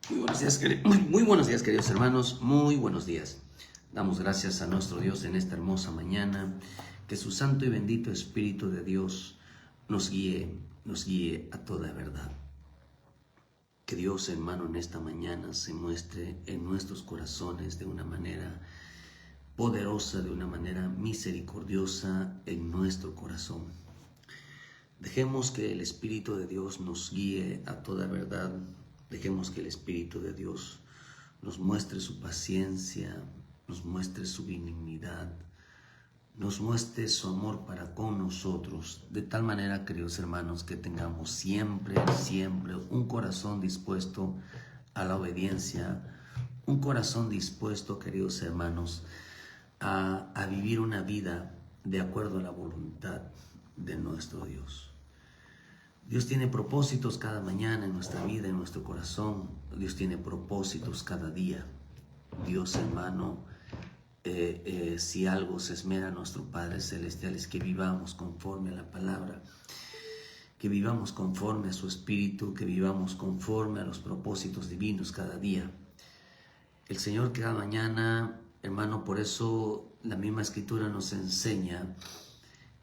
Muy buenos días, queridos hermanos, muy buenos días. Damos gracias a nuestro Dios en esta hermosa mañana, que su santo y bendito Espíritu de Dios nos guíe a toda verdad. Que Dios, hermano, en esta mañana se muestre en nuestros corazones de una manera poderosa, de una manera misericordiosa en nuestro corazón. Dejemos que el Espíritu de Dios nos guíe a toda verdad. Dejemos que el Espíritu de Dios nos muestre su paciencia, nos muestre su benignidad, nos muestre su amor para con nosotros, de tal manera, queridos hermanos, que tengamos siempre un corazón dispuesto a la obediencia, un corazón dispuesto, queridos hermanos, a vivir una vida de acuerdo a la voluntad de nuestro Dios. Dios tiene propósitos cada mañana en nuestra vida, en nuestro corazón. Dios tiene propósitos cada día. Dios, hermano, si algo se esmera a nuestro Padre Celestial es que vivamos conforme a la palabra, que vivamos conforme a su Espíritu, que vivamos conforme a los propósitos divinos cada día. El Señor cada mañana, hermano, por eso la misma Escritura nos enseña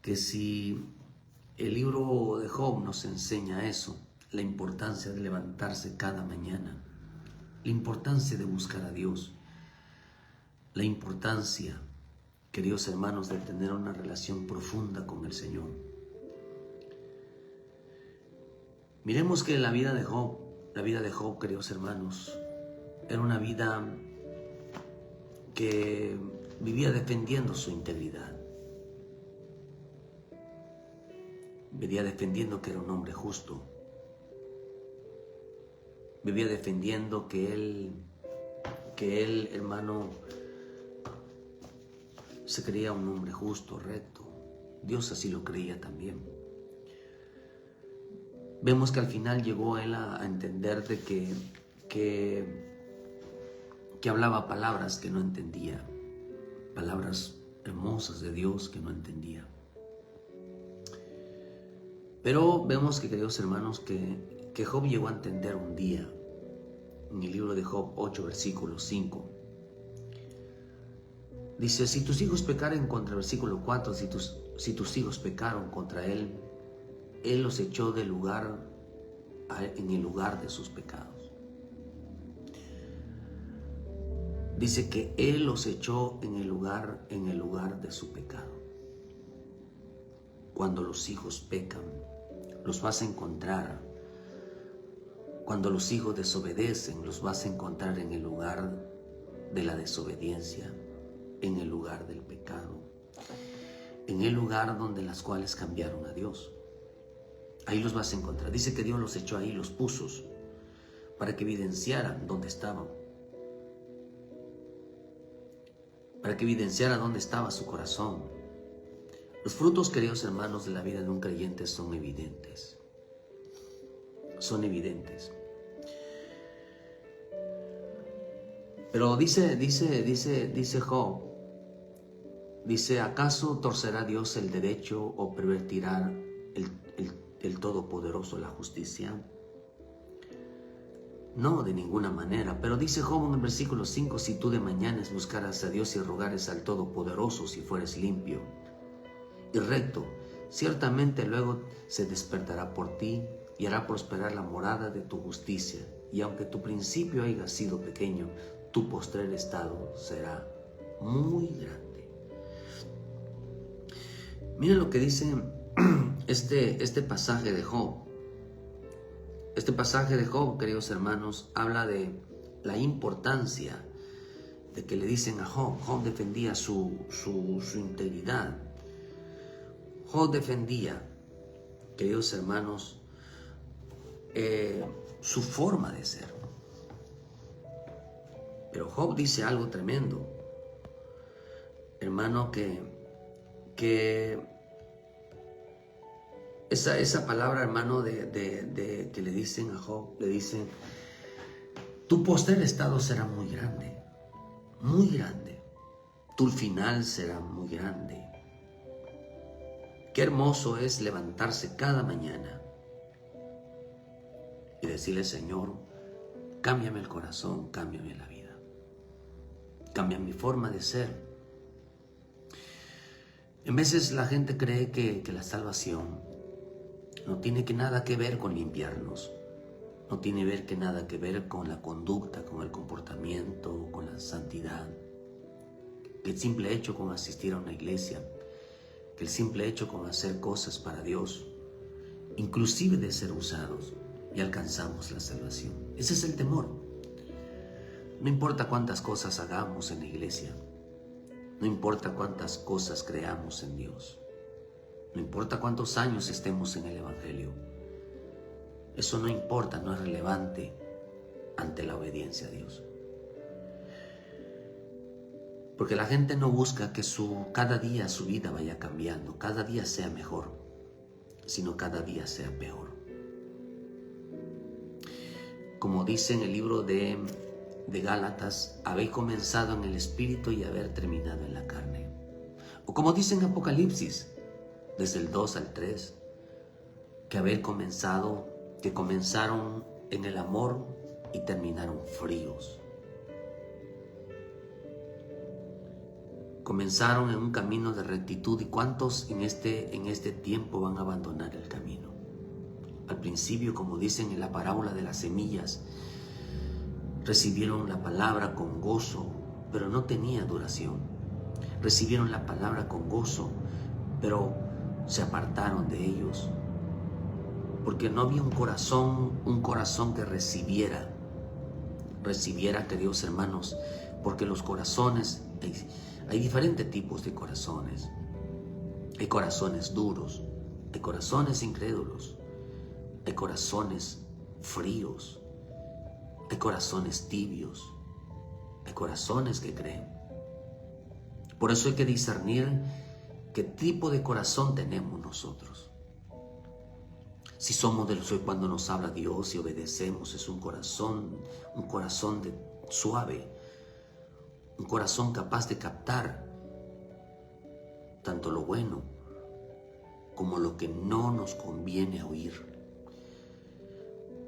que si el libro de Job nos enseña eso, la importancia de levantarse cada mañana, la importancia de buscar a Dios, la importancia, queridos hermanos, de tener una relación profunda con el Señor. Miremos que la vida de Job, queridos hermanos, era una vida que vivía defendiendo su integridad. Vivía defendiendo que era un hombre justo. Vivía defendiendo que él, hermano, se creía un hombre justo, recto. Dios así lo creía también. Vemos que al final llegó él a entender de que hablaba palabras que no entendía, palabras hermosas de Dios que no entendía. Pero vemos que, queridos hermanos, que Job llegó a entender un día, en el libro de Job 8, versículo 5. Dice, si tus hijos pecaren contra, versículo 4, si tus hijos pecaron contra él los echó en el lugar de sus pecados. Dice que él los echó en el lugar de su pecado. Cuando los hijos pecan, los vas a encontrar. Cuando los hijos desobedecen, los vas a encontrar en el lugar de la desobediencia, en el lugar del pecado, en el lugar donde las cuales cambiaron a Dios. Ahí los vas a encontrar. Dice que Dios los echó ahí, los puso, para que evidenciaran dónde estaban. Para que evidenciara dónde estaba su corazón. Los frutos, queridos hermanos, de la vida de un creyente son evidentes. Son evidentes. Pero dice Job, dice, ¿acaso torcerá Dios el derecho o pervertirá el Todopoderoso la justicia? No, de ninguna manera. Pero dice Job en el versículo 5, si tú de mañanas buscaras a Dios y rogares al Todopoderoso si fueres limpio y recto, ciertamente luego se despertará por ti y hará prosperar la morada de tu justicia. Y aunque tu principio haya sido pequeño, tu postrer estado será muy grande. Miren lo que dice este pasaje de Job. Este pasaje de Job, queridos hermanos, habla de la importancia de que le dicen a Job. Job defendía su integridad. Job defendía, queridos hermanos, su forma de ser. Pero Job dice algo tremendo, hermano, que esa palabra, hermano, de que le dicen a Job, le dicen, tu postrer estado será muy grande, tu final será muy grande. Qué hermoso es levantarse cada mañana y decirle, Señor, cámbiame el corazón, cámbiame la vida, cambia mi forma de ser. En veces la gente cree que la salvación no tiene nada que ver con limpiarnos, no tiene nada que ver con la conducta, con el comportamiento, con la santidad. Que el simple hecho con asistir a una iglesia, que el simple hecho con hacer cosas para Dios, inclusive de ser usados, y alcanzamos la salvación. Ese es el temor. No importa cuántas cosas hagamos en la iglesia, no importa cuántas cosas creamos en Dios, no importa cuántos años estemos en el Evangelio, eso no importa, no es relevante ante la obediencia a Dios. Porque la gente no busca que cada día su vida vaya cambiando, cada día sea mejor, sino cada día sea peor. Como dice en el libro de Gálatas, habéis comenzado en el espíritu y haber terminado en la carne. O como dice en Apocalipsis, desde el 2 al 3, que comenzaron en el amor y terminaron fríos. Comenzaron en un camino de rectitud, y ¿cuántos en este tiempo van a abandonar el camino? Al principio, como dicen en la parábola de las semillas, recibieron la palabra con gozo, pero no tenía duración. Recibieron la palabra con gozo, pero se apartaron de ellos, porque no había un corazón que recibiera, queridos hermanos, porque los corazones, hay diferentes tipos de corazones. Hay corazones duros, hay corazones incrédulos, hay corazones fríos, hay corazones tibios, hay corazones que creen. Por eso hay que discernir qué tipo de corazón tenemos nosotros. Si somos de los que cuando nos habla Dios y obedecemos, es un corazón suave, un corazón capaz de captar tanto lo bueno como lo que no nos conviene oír.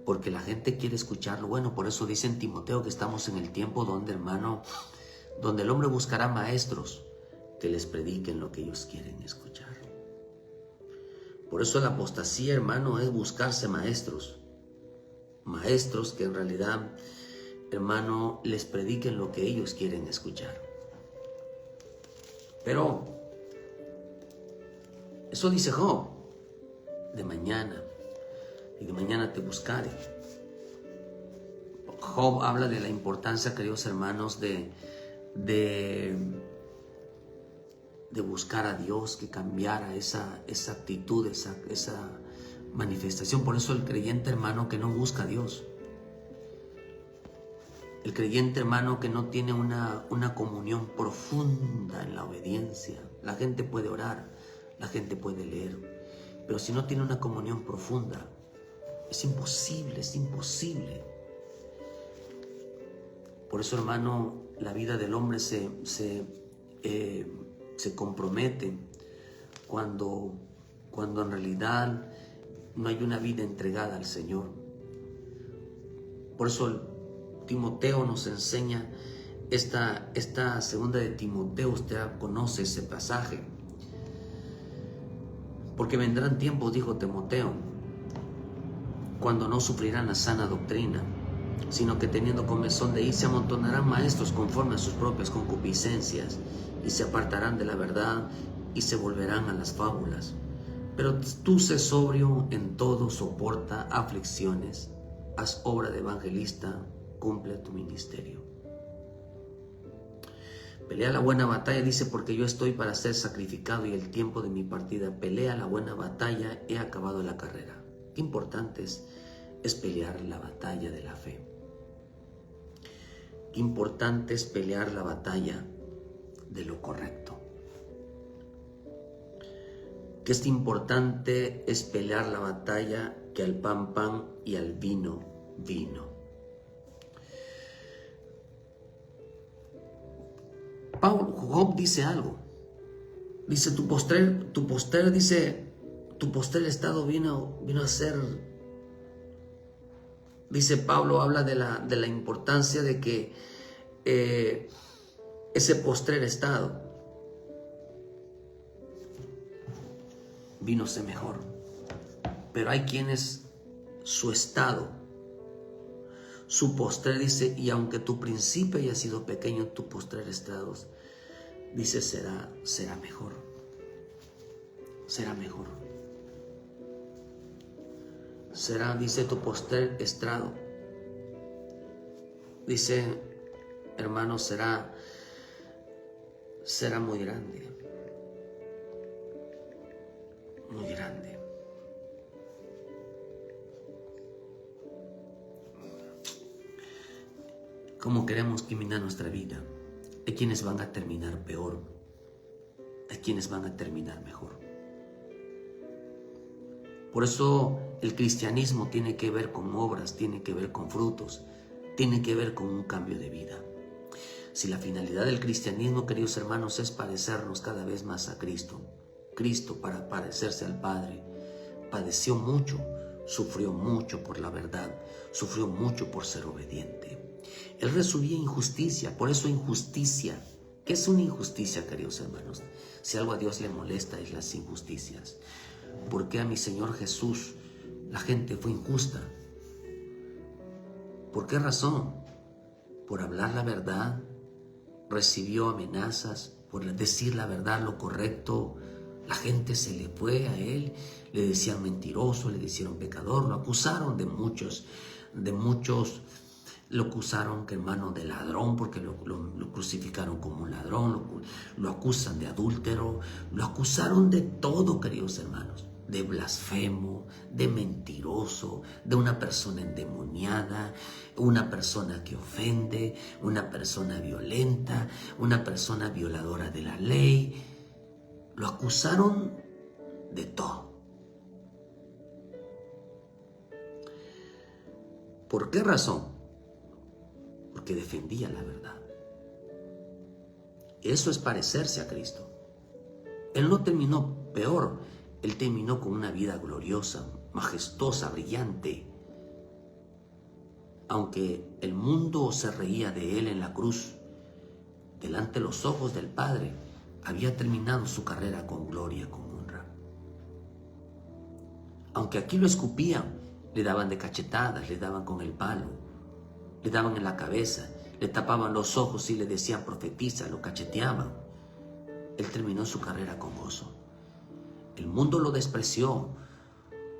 Porque la gente quiere escuchar lo bueno. Por eso dice en Timoteo que estamos en el tiempo donde, hermano, donde el hombre buscará maestros que les prediquen lo que ellos quieren escuchar. Por eso la apostasía, hermano, es buscarse maestros que en realidad, hermano, les prediquen lo que ellos quieren escuchar. Pero eso dice Job: de mañana, y de mañana te buscaré. Job habla de la importancia, queridos hermanos, de buscar a Dios, que cambiara esa actitud, esa manifestación. Por eso el creyente, hermano, que no busca a Dios, el creyente, hermano, que no tiene una comunión profunda en la obediencia. La gente puede orar, la gente puede leer, pero si no tiene una comunión profunda, es imposible. Por eso, hermano, la vida del hombre se compromete cuando en realidad no hay una vida entregada al Señor. Por eso Timoteo nos enseña esta segunda de Timoteo. Usted conoce ese pasaje. Porque vendrán tiempos, dijo Timoteo, cuando no sufrirán la sana doctrina, sino que teniendo comezón de ir, se amontonarán maestros conforme a sus propias concupiscencias, y se apartarán de la verdad y se volverán a las fábulas. Pero tú sé sobrio en todo, soporta aflicciones, haz obra de evangelista, cumple tu ministerio. Pelea la buena batalla, dice, porque yo estoy para ser sacrificado y el tiempo de mi partida. Pelea la buena batalla, he acabado la carrera. Qué importante es pelear la batalla de la fe. Qué importante es pelear la batalla de lo correcto. Qué importante es pelear la batalla que al pan, pan y al vino, vino. Job dice algo. Dice, tu postrer estado vino a ser Dice Pablo, habla de la importancia de que ese postrer estado vínose mejor. Pero hay quienes su estado, su postrer, dice, y aunque tu principio haya sido pequeño, tu postrer estado, dice, será mejor. Será mejor. Será, dice, tu postrer estrado. Dice, hermano, será muy grande. Muy grande. ¿Cómo queremos caminar nuestra vida? Hay quienes van a terminar peor. Hay quienes van a terminar mejor. Por eso el cristianismo tiene que ver con obras, tiene que ver con frutos, tiene que ver con un cambio de vida. Si la finalidad del cristianismo, queridos hermanos, es parecernos cada vez más a Cristo, Cristo, para parecerse al Padre, padeció mucho, sufrió mucho por la verdad, sufrió mucho por ser obediente. Él resolvía injusticia, por eso injusticia. ¿Qué es una injusticia, queridos hermanos? Si algo a Dios le molesta es las injusticias. ¿Por qué a mi Señor Jesús la gente fue injusta? ¿Por qué razón? Por hablar la verdad, recibió amenazas, por decir la verdad, lo correcto. La gente se le fue a él, le decían mentiroso, le decían pecador, lo acusaron de muchos, lo acusaron, que hermano, de ladrón, porque lo crucificaron como un ladrón, lo acusan de adúltero, lo acusaron de todo, queridos hermanos, de blasfemo, de mentiroso, de una persona endemoniada, una persona que ofende, una persona violenta, una persona violadora de la ley. Lo acusaron de todo. ¿Por qué razón? Porque defendía la verdad. Eso es parecerse a Cristo. Él no terminó peor, él terminó con una vida gloriosa, majestuosa, brillante. Aunque el mundo se reía de él en la cruz, delante de los ojos del Padre, había terminado su carrera con gloria, con honra. Aunque aquí lo escupían, le daban de cachetadas, le daban con el palo, le daban en la cabeza, le tapaban los ojos y le decían profetiza, lo cacheteaban. Él terminó su carrera con gozo. El mundo lo despreció,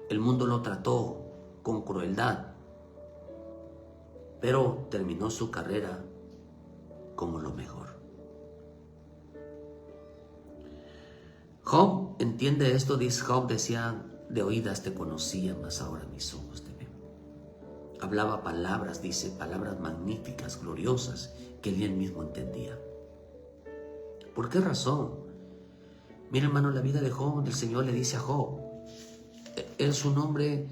el mundo lo trató con crueldad, pero terminó su carrera como lo mejor. Job entiende esto, dice Job, decía, de oídas te conocía, mas ahora mis ojos te ven. Hablaba palabras, dice, palabras magníficas, gloriosas, que él mismo entendía. ¿Por qué razón? Mira, hermano, la vida de Job, el Señor le dice a Job, es su nombre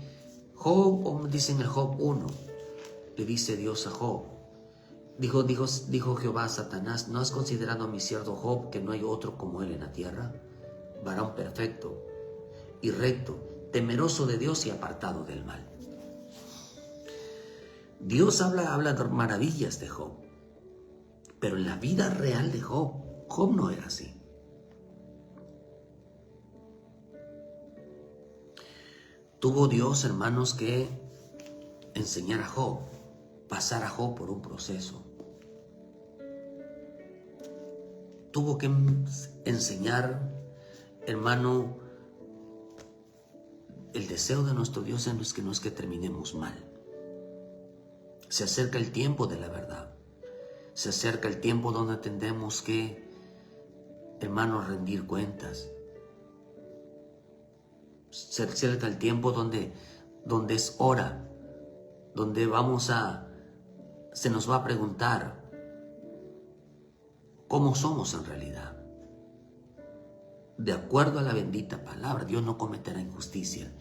Job, o dicen el Job 1, le dice Dios a Job. Dijo Jehová a Satanás, ¿no has considerado a mi siervo Job, que no hay otro como él en la tierra? Varón perfecto y recto, temeroso de Dios y apartado del mal. Dios habla maravillas de Job, pero en la vida real de Job, Job no era así. Tuvo Dios, hermanos, que enseñar a Job, pasar a Job por un proceso. Tuvo que enseñar, hermano, el deseo de nuestro Dios no es que terminemos mal. Se acerca el tiempo de la verdad. Se acerca el tiempo donde tendremos que, hermanos, rendir cuentas. Se acerca el tiempo donde es hora, donde se nos va a preguntar cómo somos en realidad. De acuerdo a la bendita palabra, Dios no cometerá injusticia.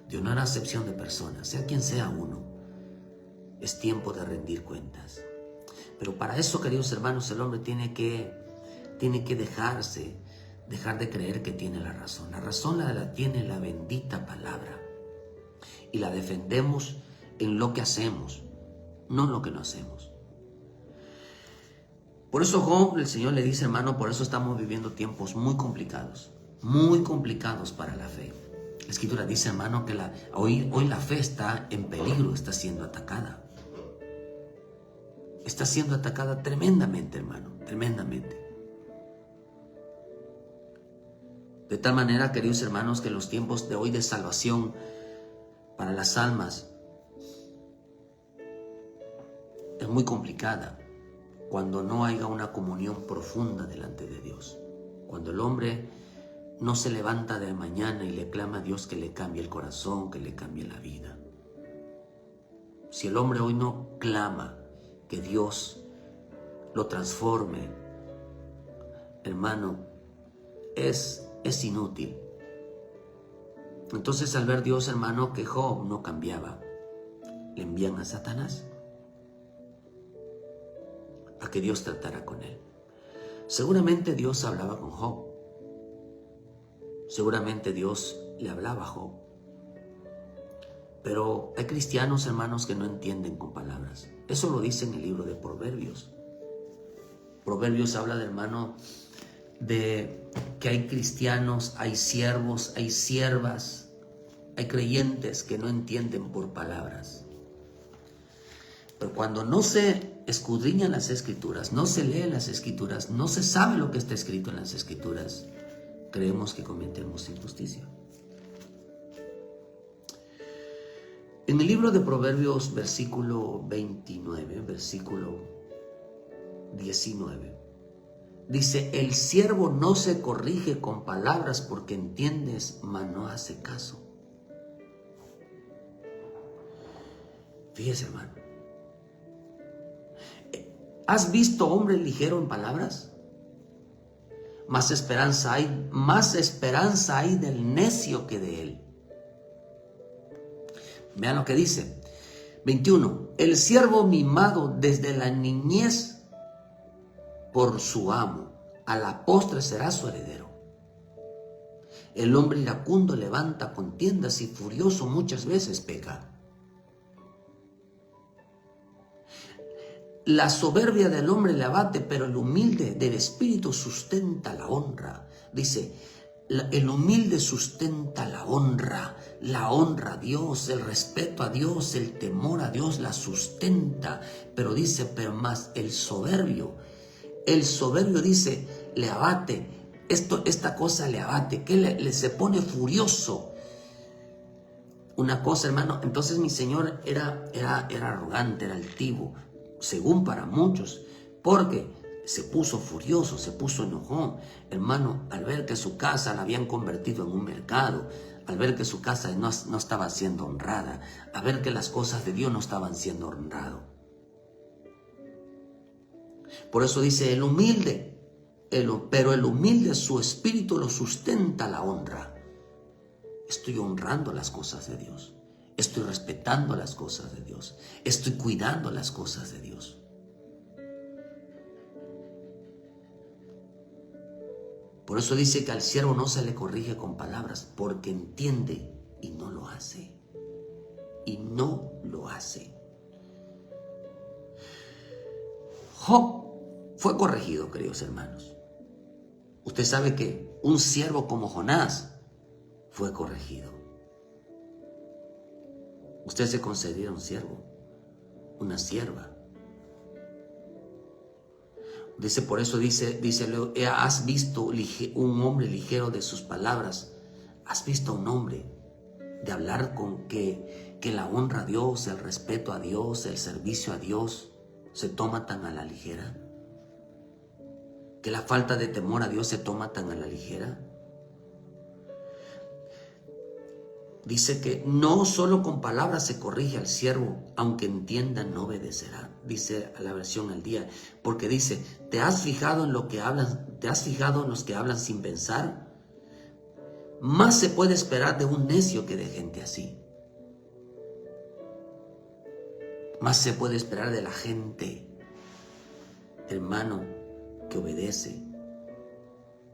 Dios no hará acepción de personas, sea quien sea uno. Es tiempo de rendir cuentas. Pero para eso, queridos hermanos, el hombre tiene que dejar de creer que tiene la razón. La razón la tiene la bendita palabra. Y la defendemos en lo que hacemos, no en lo que no hacemos. Por eso Job, el Señor le dice, hermano, por eso estamos viviendo tiempos muy complicados para la fe. La Escritura dice, hermano, que hoy la fe está en peligro, está siendo atacada. Está siendo atacada tremendamente, hermano, tremendamente. De tal manera, queridos hermanos, que los tiempos de hoy de salvación para las almas es muy complicada cuando no haya una comunión profunda delante de Dios. Cuando el hombre no se levanta de mañana y le clama a Dios que le cambie el corazón, que le cambie la vida. Si el hombre hoy no clama que Dios lo transforme, hermano, es inútil. Entonces, al ver Dios, hermano, que Job no cambiaba, le envían a Satanás a que Dios tratara con él. Seguramente Dios hablaba con Job. Seguramente Dios le hablaba a Job. Pero hay cristianos, hermanos, que no entienden con palabras. Eso lo dice en el libro de Proverbios. Proverbios habla de, hermano, de que hay cristianos, hay siervos, hay siervas, hay creyentes que no entienden por palabras. Pero cuando no se escudriñan las Escrituras, no se leen las Escrituras, no se sabe lo que está escrito en las Escrituras, creemos que cometemos injusticia. En el libro de Proverbios, versículo 29, versículo 19, dice, el siervo no se corrige con palabras porque entiendes, mas no hace caso. Fíjese, hermano. ¿Has visto hombre ligero en palabras? Más esperanza hay del necio que de él. Vean lo que dice. 21. El siervo mimado desde la niñez por su amo, a la postre será su heredero. El hombre iracundo levanta contiendas y furioso muchas veces peca. La soberbia del hombre le abate, pero el humilde del espíritu sustenta la honra. Dice, el humilde sustenta la honra a Dios, el respeto a Dios, el temor a Dios la sustenta. Pero dice, pero más el soberbio dice, le abate, esta cosa le abate, que se pone furioso. Una cosa, hermano, entonces mi Señor era arrogante, era altivo, según para muchos, porque se puso furioso, se puso enojón, hermano, al ver que su casa la habían convertido en un mercado, al ver que su casa no estaba siendo honrada, al ver que las cosas de Dios no estaban siendo honradas. Por eso dice el humilde, pero el humilde su espíritu lo sustenta la honra. Estoy honrando las cosas de Dios. Estoy respetando las cosas de Dios. Estoy cuidando las cosas de Dios. Por eso dice que al siervo no se le corrige con palabras, porque entiende y no lo hace. Y no lo hace. Job fue corregido, queridos hermanos. Usted sabe que un siervo como Jonás fue corregido. Usted se considera un siervo, una sierva. Dice, por eso dice, has visto un hombre ligero de sus palabras. Has visto un hombre de hablar con que la honra a Dios, el respeto a Dios, el servicio a Dios se toma tan a la ligera. Que la falta de temor a Dios se toma tan a la ligera. Dice que no solo con palabras se corrige al siervo, aunque entienda no obedecerá. Dice a la versión al día, porque dice, ¿te has fijado en lo que hablan? ¿Te has fijado en los que hablan sin pensar? Más se puede esperar de un necio que de gente así. Más se puede esperar de la gente, hermano, que obedece,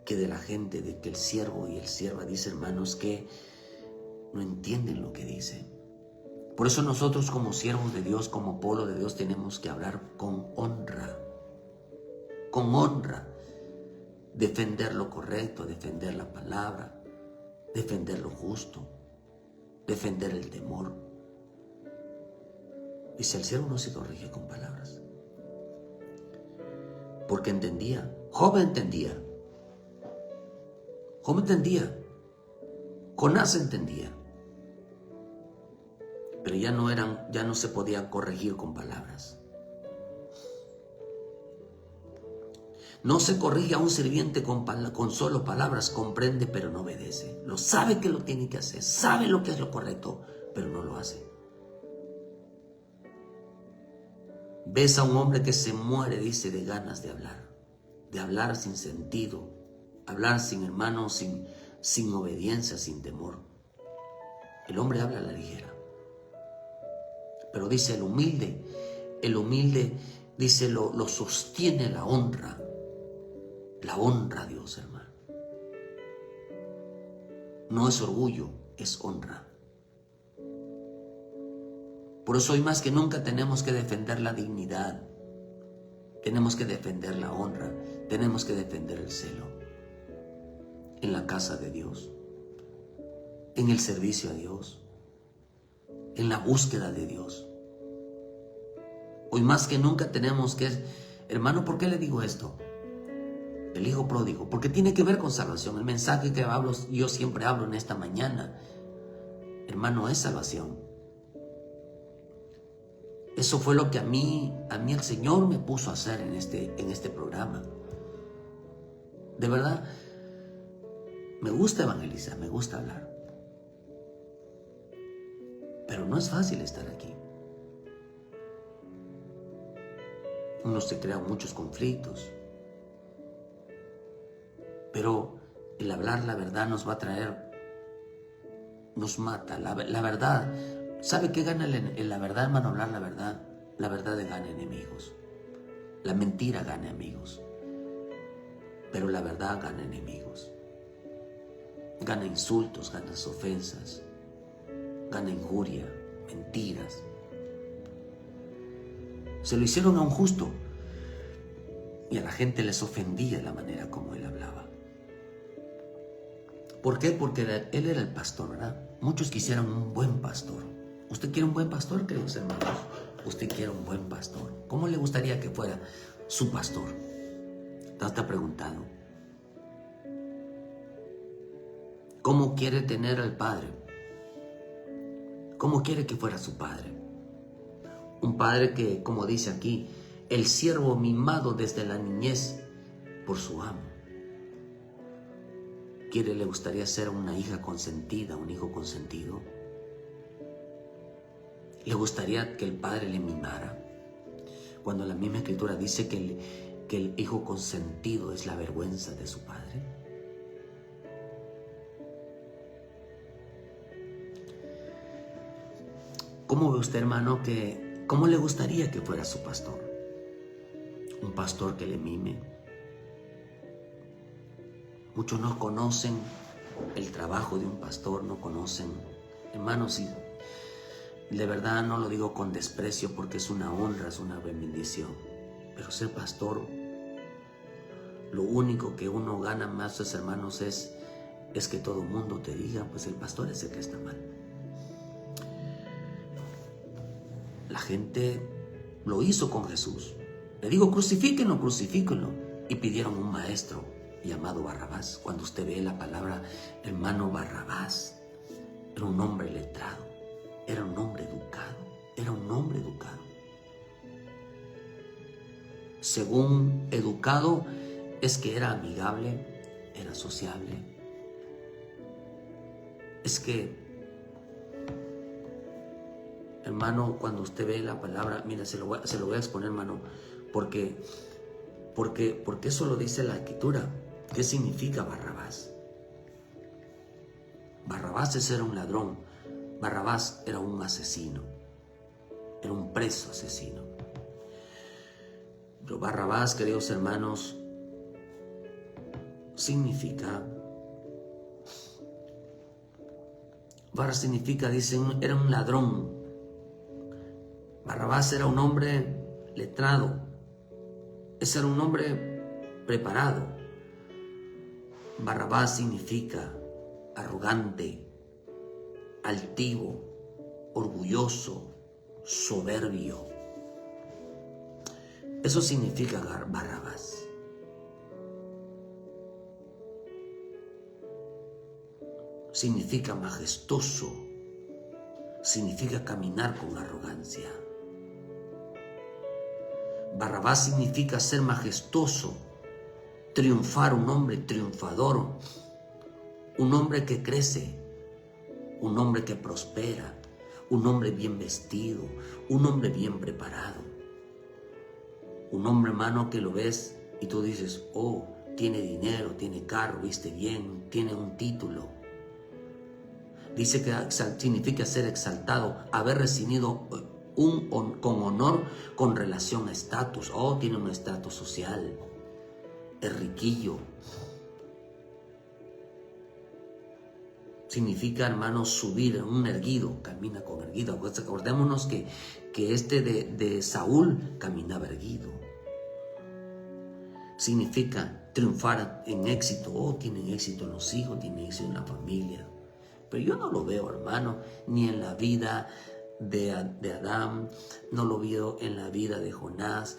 que de la gente, de que el siervo y el sierva, dice hermanos, que no entienden lo que dice. Por eso nosotros como siervos de Dios, como pueblo de Dios, tenemos que hablar con honra. Con honra. Defender lo correcto, defender la palabra, defender lo justo, defender el temor. Y si el siervo no se corrige con palabras. Porque entendía, Job entendía. Job entendía. Jonás entendía. Pero ya no se podían corregir con palabras. No se corrige a un sirviente con solo palabras, comprende pero no obedece. Lo sabe que lo tiene que hacer, sabe lo que es lo correcto, pero no lo hace. Ves a un hombre que se muere, dice, de ganas de hablar sin sentido, hablar sin hermano, sin obediencia, sin temor. El hombre habla a la ligera. Pero dice el humilde dice lo sostiene la honra a Dios, hermano. No es orgullo, es honra. Por eso hoy más que nunca tenemos que defender la dignidad, tenemos que defender la honra, tenemos que defender el celo en la casa de Dios, en el servicio a Dios, en la búsqueda de Dios. Hoy más que nunca tenemos que, hermano, ¿por qué le digo esto? El hijo pródigo, porque tiene que ver con salvación. El mensaje que yo siempre hablo en esta mañana, hermano, es salvación. Eso fue lo que a mí el Señor me puso a hacer en este programa. De verdad, me gusta evangelizar, me gusta hablar. Pero no es fácil estar aquí. Uno se crea muchos conflictos. Pero el hablar la verdad nos va a traer, nos mata. La verdad, ¿sabe qué gana en la verdad, hermano? Hablar la verdad. La verdad gana enemigos. La mentira gana amigos. Pero la verdad gana enemigos. Gana insultos, gana ofensas, gana injuria, mentiras. Se lo hicieron a un justo y a la gente les ofendía la manera como él hablaba. ¿Por qué? Porque él era el pastor, ¿verdad? Muchos quisieran un buen pastor. ¿Usted quiere un buen pastor, queridos hermanos? ¿Usted quiere un buen pastor? ¿Cómo le gustaría que fuera su pastor? ¿Te has preguntado? ¿Cómo quiere tener al Padre? ¿Cómo quiere que fuera su Padre? Un Padre que, como dice aquí, el siervo mimado desde la niñez por su amo. ¿Le gustaría ser una hija consentida, un hijo consentido? ¿Le gustaría que el padre le mimara? Cuando la misma Escritura dice que el hijo consentido es la vergüenza de su padre. ¿Cómo ve usted, hermano, cómo le gustaría que fuera su pastor? Un pastor que le mime. Muchos no conocen el trabajo de un pastor, no conocen. Hermanos, y de verdad no lo digo con desprecio porque es una honra, es una bendición. Pero ser pastor, lo único que uno gana más, hermanos, es que todo el mundo te diga, pues el pastor es el que está mal. La gente lo hizo con Jesús. Le digo, crucifíquenlo, crucifíquenlo. Y pidieron un maestro llamado Barrabás. Cuando usted ve la palabra, hermano, Barrabás era un hombre letrado, era un hombre educado, era un hombre educado. Según educado, es que era amigable, era sociable. Es que, hermano, cuando usted ve la palabra, mira, se lo voy a exponer, hermano, porque eso lo dice la Escritura. ¿Qué significa Barrabás? Barrabás era un ladrón. Barrabás era un asesino. Era un preso asesino. Pero Barrabás, queridos hermanos, significa, dicen, era un ladrón, Barrabás era un hombre letrado. Ese era un hombre preparado. Barrabás significa arrogante, altivo, orgulloso, soberbio. Eso significa Barrabás. Significa majestuoso, significa caminar con arrogancia. Barrabás significa ser majestuoso, triunfar, un hombre triunfador, un hombre que crece, un hombre que prospera, un hombre bien vestido, un hombre bien preparado. Un hombre, hermano, que lo ves y tú dices, oh, tiene dinero, tiene carro, viste bien, tiene un título. Dice que significa ser exaltado, haber recibido con honor con relación a estatus. Oh, tiene un estatus social, es riquillo. Significa, hermano, subir, un erguido, camina con erguido. Pues acordémonos que este de Saúl caminaba erguido. Significa triunfar en éxito. Oh, tienen éxito en los hijos, tienen éxito en la familia. Pero yo no lo veo, hermano, ni en la vida de Adán, no lo veo en la vida de Jonás,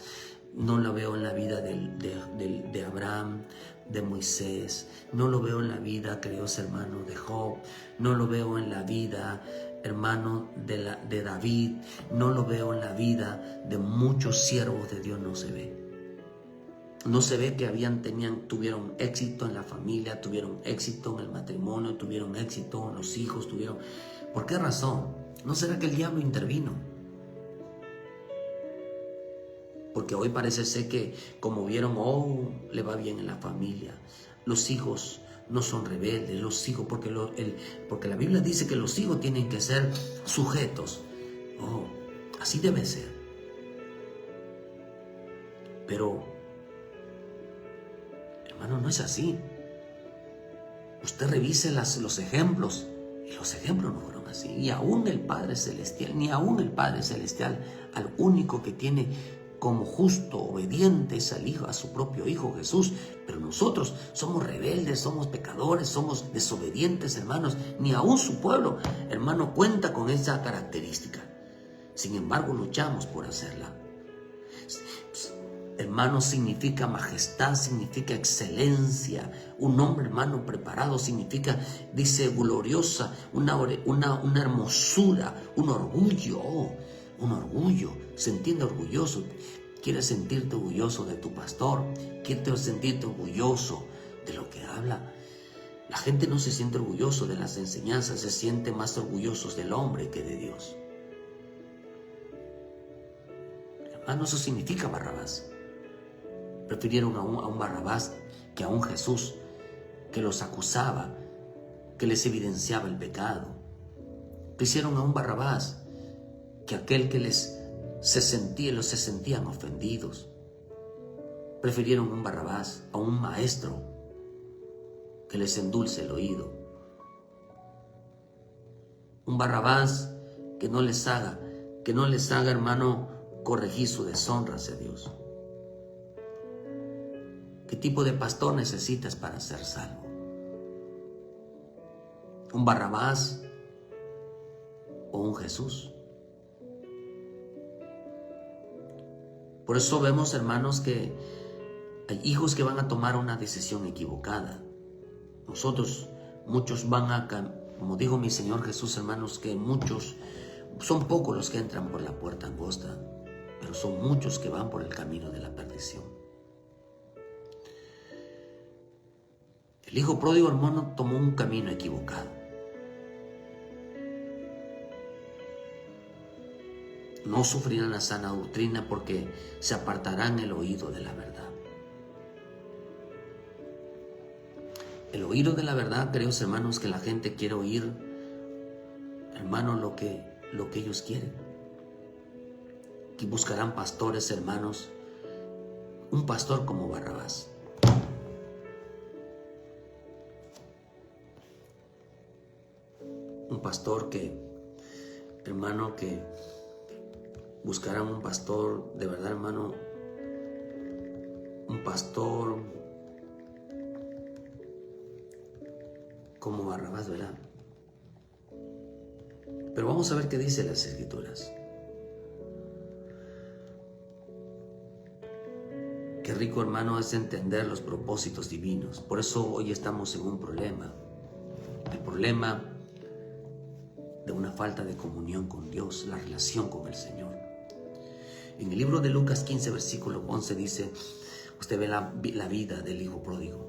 no lo veo en la vida de Abraham, de Moisés, no lo veo en la vida, queridos hermanos, de Job, no lo veo en la vida, hermano, de David, no lo veo en la vida de muchos siervos de Dios, no se ve. No se ve que tuvieron éxito en la familia, tuvieron éxito en el matrimonio, tuvieron éxito en los hijos, ¿Por qué razón? ¿No será que el diablo intervino? Porque hoy parece ser que, como vieron, oh, le va bien en la familia. Los hijos no son rebeldes, los hijos, porque la Biblia dice que los hijos tienen que ser sujetos. Oh, así debe ser. Pero hermano, no es así. Usted revise los ejemplos, y los ejemplos no fueron así. Y aún el Padre Celestial, ni aún el Padre Celestial, al único que tiene como justo, obediente, es al Hijo, a su propio Hijo Jesús. Pero nosotros somos rebeldes, somos pecadores, somos desobedientes, hermanos. Ni aún su pueblo, hermano, cuenta con esa característica. Sin embargo, luchamos por hacerla. Hermano, significa majestad, significa excelencia. Un hombre, hermano, preparado significa, dice, gloriosa, una hermosura, un orgullo, un orgullo. Se entiende orgulloso. ¿Quieres sentirte orgulloso de tu pastor? ¿Quieres sentirte orgulloso de lo que habla? La gente no se siente orgulloso de las enseñanzas, se siente más orgullosos del hombre que de Dios. Hermano, eso significa Barrabás. Prefirieron a un Barrabás que a un Jesús que los acusaba, que les evidenciaba el pecado. Prefirieron a un Barrabás que aquel que se sentían ofendidos. Prefirieron a un Barrabás, a un maestro que les endulce el oído. Un Barrabás que no les haga, hermano, corregir su deshonra hacia Dios. ¿Qué tipo de pastor necesitas para ser salvo? ¿Un Barrabás o un Jesús? Por eso vemos, hermanos, que hay hijos que van a tomar una decisión equivocada. Muchos van a, como dijo mi Señor Jesús, hermanos, que son pocos los que entran por la puerta angosta, pero son muchos que van por el camino de la perdición. El hijo pródigo, hermano, tomó un camino equivocado. No sufrirán la sana doctrina porque se apartarán el oído de la verdad. El oído de la verdad, queridos hermanos, que la gente quiere oír, hermano, lo que ellos quieren. Y buscarán pastores, hermanos, un pastor como Barrabás. Un pastor que, hermano, que buscarán un pastor, de verdad, hermano, un pastor como Barrabás, ¿verdad? Pero vamos a ver qué dice las Escrituras. Qué rico, hermano, es entender los propósitos divinos. Por eso hoy estamos en un problema. El problema de una falta de comunión con Dios, la relación con el Señor. En el libro de Lucas 15, versículo 11 dice, usted ve la vida del hijo pródigo.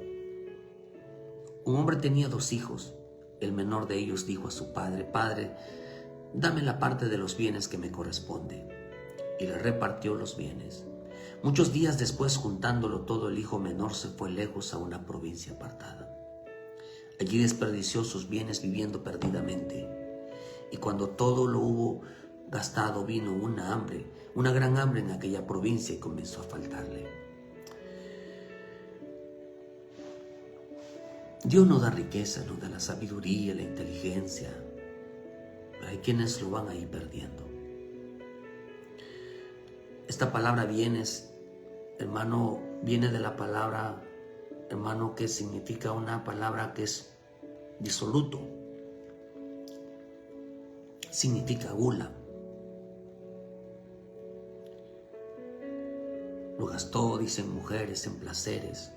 Un hombre tenía 2 hijos. El menor de ellos dijo a su padre, Padre, dame la parte de los bienes que me corresponde. Y le repartió los bienes. Muchos días después, juntándolo todo, el hijo menor se fue lejos a una provincia apartada. Allí desperdició sus bienes viviendo perdidamente. Y cuando todo lo hubo gastado, vino una gran hambre en aquella provincia y comenzó a faltarle. Dios no da riqueza, no da la sabiduría, la inteligencia, pero hay quienes lo van a ir perdiendo. Esta palabra bienes, hermano, viene de la palabra, hermano, que significa una palabra que es disoluto. Significa gula. Lo gastó, dicen mujeres, en placeres.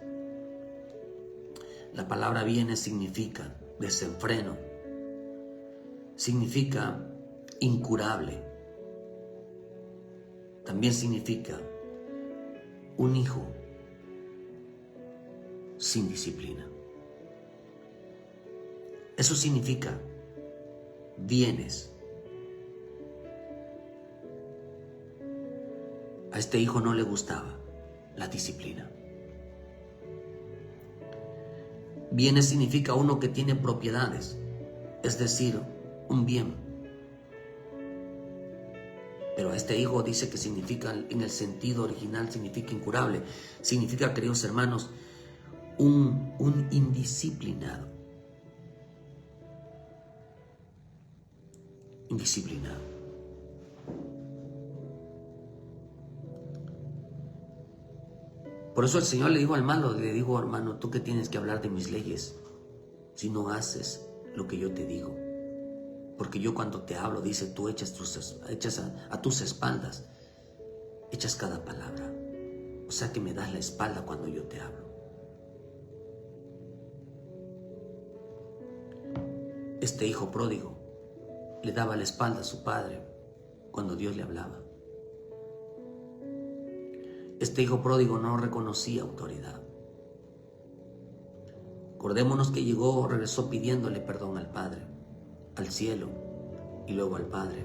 La palabra bienes significa desenfreno. Significa incurable. También significa un hijo sin disciplina. Eso significa bienes. A este hijo no le gustaba la disciplina. Bienes significa uno que tiene propiedades, es decir, un bien. Pero a este hijo dice que significa, en el sentido original, significa incurable. Significa, queridos hermanos, un indisciplinado. Indisciplinado. Por eso el Señor le dijo al malo, le dijo, hermano, tú que tienes que hablar de mis leyes si no haces lo que yo te digo. Porque yo cuando te hablo, dice, tú echas a tus espaldas, echas cada palabra. O sea que me das la espalda cuando yo te hablo. Este hijo pródigo le daba la espalda a su padre cuando Dios le hablaba. Este hijo pródigo no reconocía autoridad. Acordémonos que regresó pidiéndole perdón al Padre, al cielo y luego al Padre.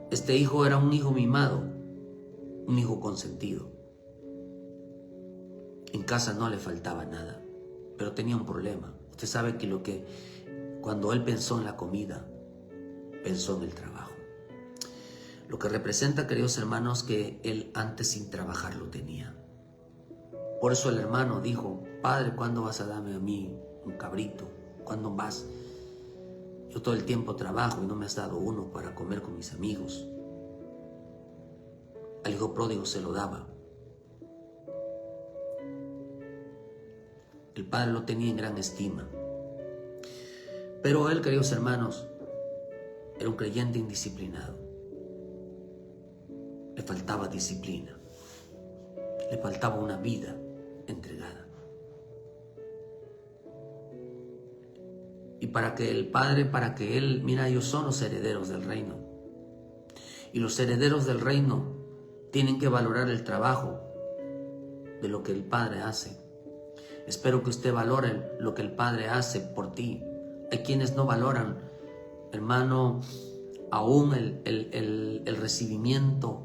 Este hijo era un hijo mimado, un hijo consentido. En casa no le faltaba nada, pero tenía un problema. Usted sabe que cuando él pensó en la comida, pensó en el trabajo. Lo que representa, queridos hermanos, que él antes sin trabajar lo tenía. Por eso el hermano dijo, Padre, ¿cuándo vas a darme a mí un cabrito? ¿Cuándo vas? Yo todo el tiempo trabajo y no me has dado uno para comer con mis amigos. Al hijo pródigo se lo daba. El padre lo tenía en gran estima. Pero él, queridos hermanos, era un creyente indisciplinado. Le faltaba disciplina. Le faltaba una vida entregada. Y para que él, mira, ellos son los herederos del reino. Y los herederos del reino tienen que valorar el trabajo de lo que el Padre hace. Espero que usted valore lo que el Padre hace por ti. Hay quienes no valoran, hermano, aún el recibimiento.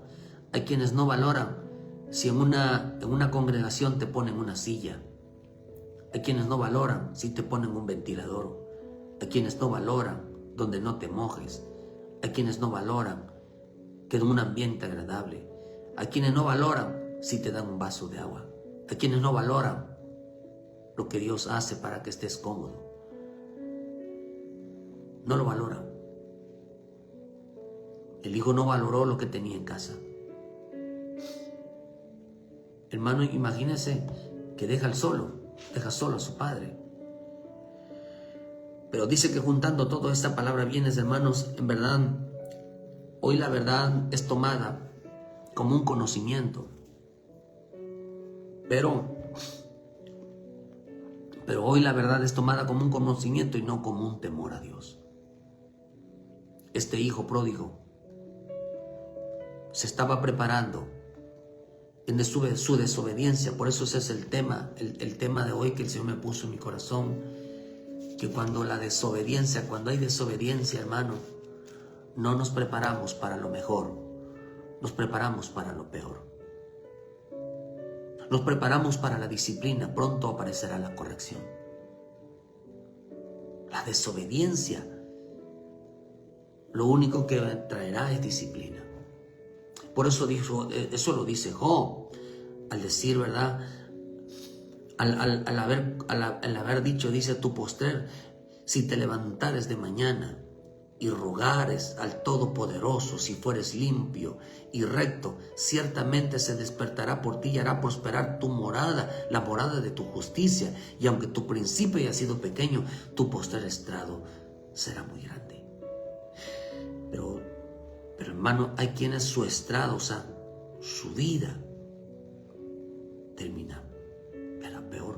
Hay quienes no valoran si en una congregación te ponen una silla. Hay quienes no valoran si te ponen un ventilador. Hay quienes no valoran donde no te mojes. Hay quienes no valoran que en un ambiente agradable. Hay quienes no valoran si te dan un vaso de agua. Hay quienes no valoran lo que Dios hace para que estés cómodo. No lo valoran. El hijo no valoró lo que tenía en casa. Hermano, imagínese que deja solo a su padre. Pero dice que juntando toda esta palabra bienes, hermanos, en verdad, hoy la verdad es tomada como un conocimiento. Pero hoy la verdad es tomada como un conocimiento y no como un temor a Dios. Este hijo pródigo se estaba preparando en su desobediencia. Por eso ese es el tema de hoy que el Señor me puso en mi corazón. Que cuando hay desobediencia, hermano, no nos preparamos para lo mejor, nos preparamos para lo peor. Nos preparamos para la disciplina, pronto aparecerá la corrección. La desobediencia lo único que traerá es disciplina. Por eso eso lo dice Job, al decir, ¿verdad? Al haber dicho, dice tu postrer, si te levantares de mañana y rogares al Todopoderoso, si fueres limpio y recto, ciertamente se despertará por ti y hará prosperar tu morada, la morada de tu justicia. Y aunque tu principio haya sido pequeño, tu postrer estrado será muy grande. Pero hermano, hay quienes su estrado, o sea, su vida termina peor.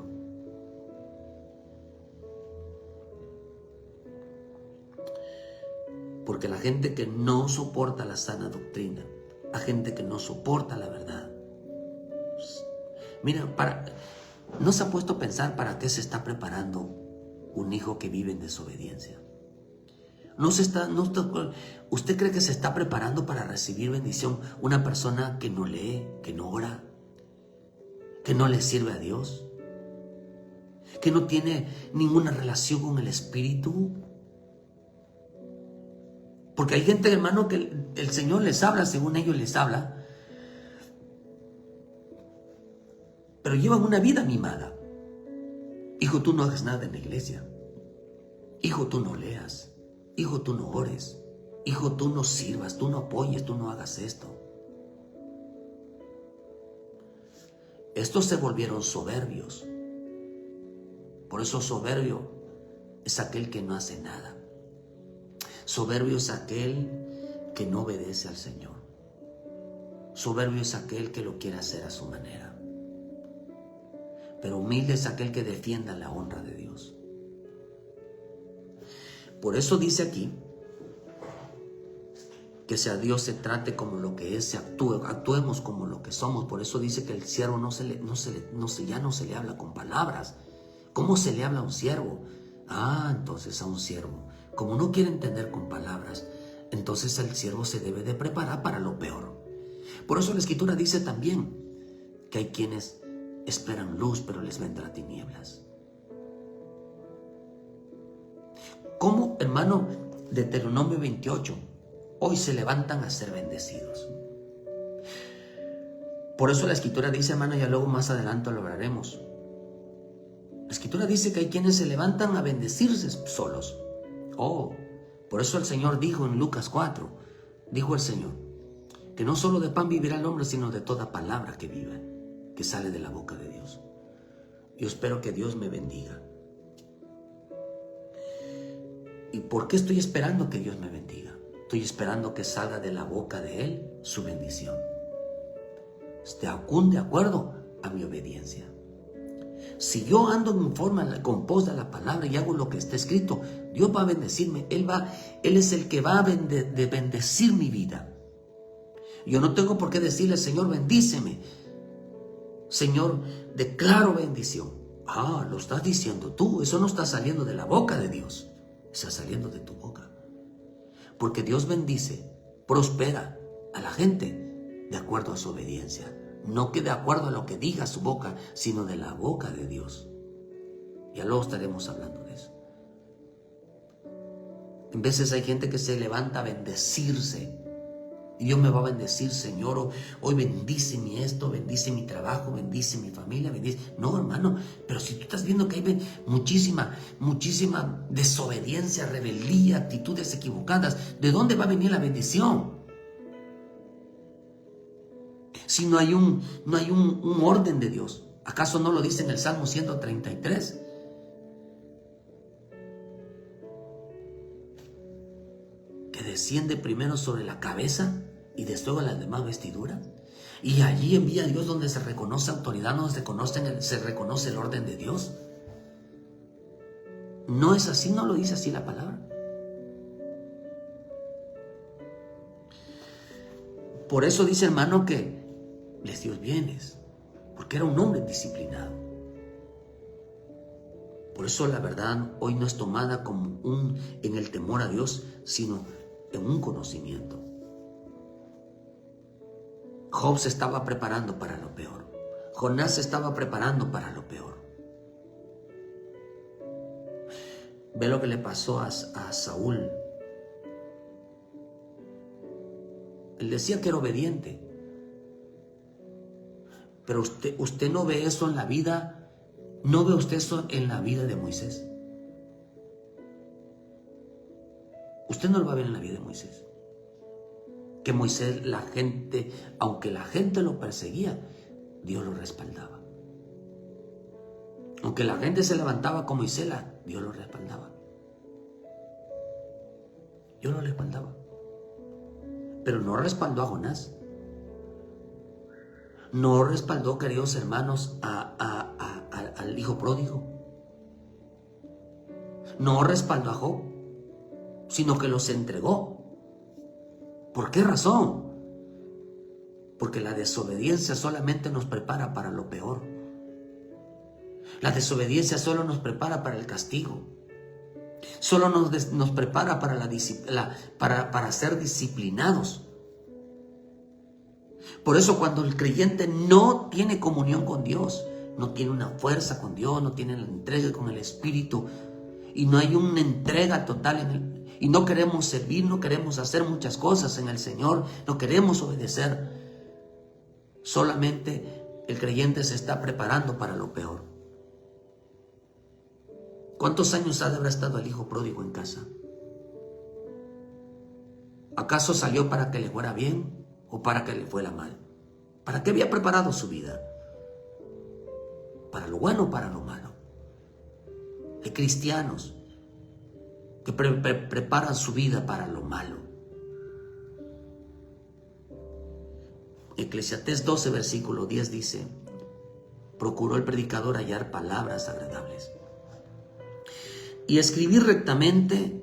Porque la gente que no soporta la sana doctrina, la gente que no soporta la verdad, mira, ¿no se ha puesto a pensar para qué se está preparando un hijo que vive en desobediencia? ¿Usted cree que se está preparando para recibir bendición una persona que no lee, que no ora, que no le sirve a Dios, que no tiene ninguna relación con el Espíritu? Porque hay gente, hermano, que el Señor les habla según ellos les habla, pero llevan una vida mimada. Hijo, tú no hagas nada en la iglesia. Hijo, tú no leas. Hijo, tú no ores. Hijo, tú no sirvas, tú no apoyes, tú no hagas esto. Estos se volvieron soberbios. Por eso soberbio es aquel que no hace nada. Soberbio es aquel que no obedece al Señor. Soberbio es aquel que lo quiere hacer a su manera. Pero humilde es aquel que defienda la honra de Dios. Por eso dice aquí que si a Dios se trate como lo que es, actuemos como lo que somos. Por eso dice que el siervo ya no se le habla con palabras. ¿Cómo se le habla a un siervo? Entonces a un siervo, como no quiere entender con palabras, entonces el siervo se debe de preparar para lo peor. Por eso la Escritura dice también que hay quienes esperan luz, pero les vendrá tinieblas. ¿Cómo, hermano? Deuteronomio 28, hoy se levantan a ser bendecidos. Por eso la Escritura dice, hermano, ya luego más adelante lo hablaremos. La Escritura dice que hay quienes se levantan a bendecirse solos. Por eso el Señor dijo en Lucas 4, dijo el Señor, que no solo de pan vivirá el hombre, sino de toda palabra que vive, que sale de la boca de Dios. Yo espero que Dios me bendiga. ¿Y por qué estoy esperando que Dios me bendiga? Estoy esperando que salga de la boca de Él su bendición. Esté aún de acuerdo a mi obediencia. Si yo ando en forma con pos de la palabra y hago lo que está escrito, Dios va a bendecirme. Él es el que va a bendecir mi vida. Yo no tengo por qué decirle, Señor, bendíceme. Señor, declaro bendición. Lo estás diciendo tú. Eso no está saliendo de la boca de Dios. Está saliendo de tu boca. Porque Dios bendice, prospera a la gente de acuerdo a su obediencia. No que de acuerdo a lo que diga su boca, sino de la boca de Dios. Ya luego estaremos hablando de eso. En veces hay gente que se levanta a bendecirse. Y Dios me va a bendecir, Señor. Hoy bendice mi esto, bendice mi trabajo, bendice mi familia, bendice. No, hermano, pero si tú estás viendo que hay muchísima desobediencia, rebeldía, actitudes equivocadas, ¿de dónde va a venir la bendición? Si no hay un orden de Dios. ¿Acaso no lo dice en el Salmo 133? Que desciende primero sobre la cabeza y después las demás vestiduras. Y allí envía a Dios donde se reconoce autoridad, donde se reconoce el orden de Dios. No es así, no lo dice así la palabra. Por eso dice, hermano, que les dio bienes, porque era un hombre disciplinado. Por eso la verdad hoy no es tomada como en el temor a Dios, sino en un conocimiento. Job se estaba preparando para lo peor. Jonás se estaba preparando para lo peor. Ve lo que le pasó a Saúl. Él decía que era obediente. Pero usted no ve eso en la vida, no ve usted eso en la vida de Moisés. Usted no lo va a ver en la vida de Moisés. Que Moisés, aunque la gente lo perseguía, Dios lo respaldaba. Aunque la gente se levantaba como Moisés, Dios lo respaldaba. Dios lo respaldaba. Pero no respaldó a Jonás. No respaldó, queridos hermanos, al hijo pródigo. No respaldó a Job, sino que los entregó. ¿Por qué razón? Porque la desobediencia solamente nos prepara para lo peor. La desobediencia solo nos prepara para el castigo. Solo nos prepara para ser disciplinados. Por eso cuando el creyente no tiene comunión con Dios, no tiene una fuerza con Dios, no tiene la entrega con el Espíritu, y no hay una entrega total y no queremos servir, no queremos hacer muchas cosas en el Señor, no queremos obedecer, solamente el creyente se está preparando para lo peor. ¿Cuántos años habrá estado el hijo pródigo en casa? ¿Acaso salió para que le fuera bien o para que le fuera mal? ¿Para qué había preparado su vida? ¿Para lo bueno o para lo malo? Hay cristianos que preparan su vida para lo malo. Eclesiastés 12, versículo 10 dice: procuró el predicador hallar palabras agradables y escribir rectamente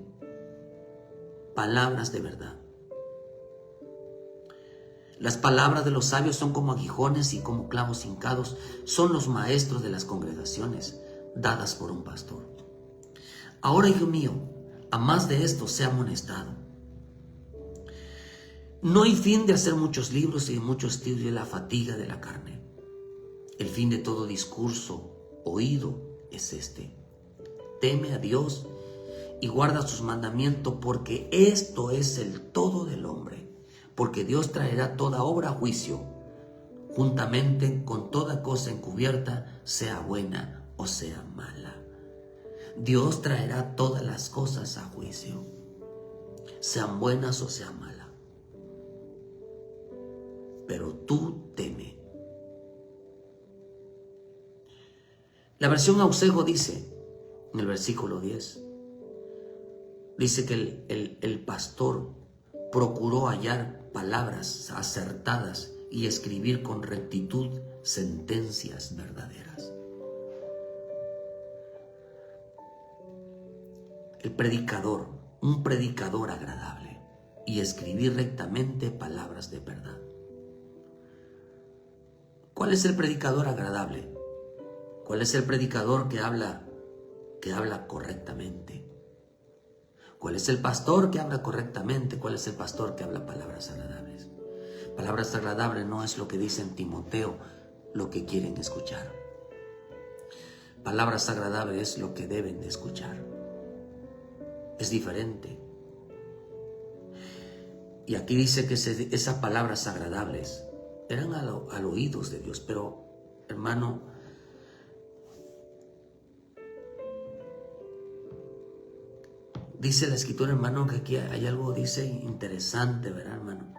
palabras de verdad. Las palabras de los sabios son como aguijones y como clavos hincados, son los maestros de las congregaciones, dadas por un pastor. Ahora, hijo mío, a más de esto sea amonestado. No hay fin de hacer muchos libros y de muchos estudios de la fatiga de la carne. El fin de todo discurso oído es este: teme a Dios y guarda sus mandamientos, porque esto es el todo del hombre. Porque Dios traerá toda obra a juicio, juntamente con toda cosa encubierta, sea buena o sea mala. Dios traerá todas las cosas a juicio, sean buenas o sean malas. Pero tú teme. La versión Ausejo dice, en el versículo 10, dice que el pastor procuró hallar palabras acertadas y escribir con rectitud sentencias verdaderas. El predicador, un predicador agradable, y escribir rectamente palabras de verdad. ¿Cuál es el predicador agradable? ¿Cuál es el predicador que habla correctamente? ¿Cuál es el pastor que habla correctamente? ¿Cuál es el pastor que habla palabras agradables? Palabras agradables no es lo que dice en Timoteo, lo que quieren escuchar. Palabras agradables es lo que deben de escuchar. Es diferente. Y aquí dice que esas palabras agradables eran al oídos de Dios. Pero, hermano, dice la escritura, hermano, que aquí hay algo, dice, interesante, ¿verdad, hermano?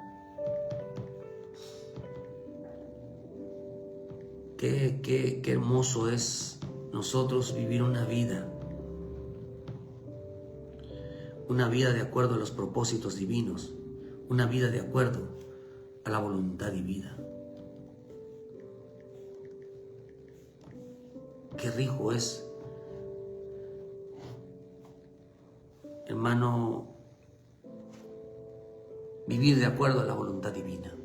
qué hermoso es nosotros vivir una vida de acuerdo a los propósitos divinos, una vida de acuerdo a la voluntad divina. Qué rico es, hermano, vivir de acuerdo a la voluntad divina.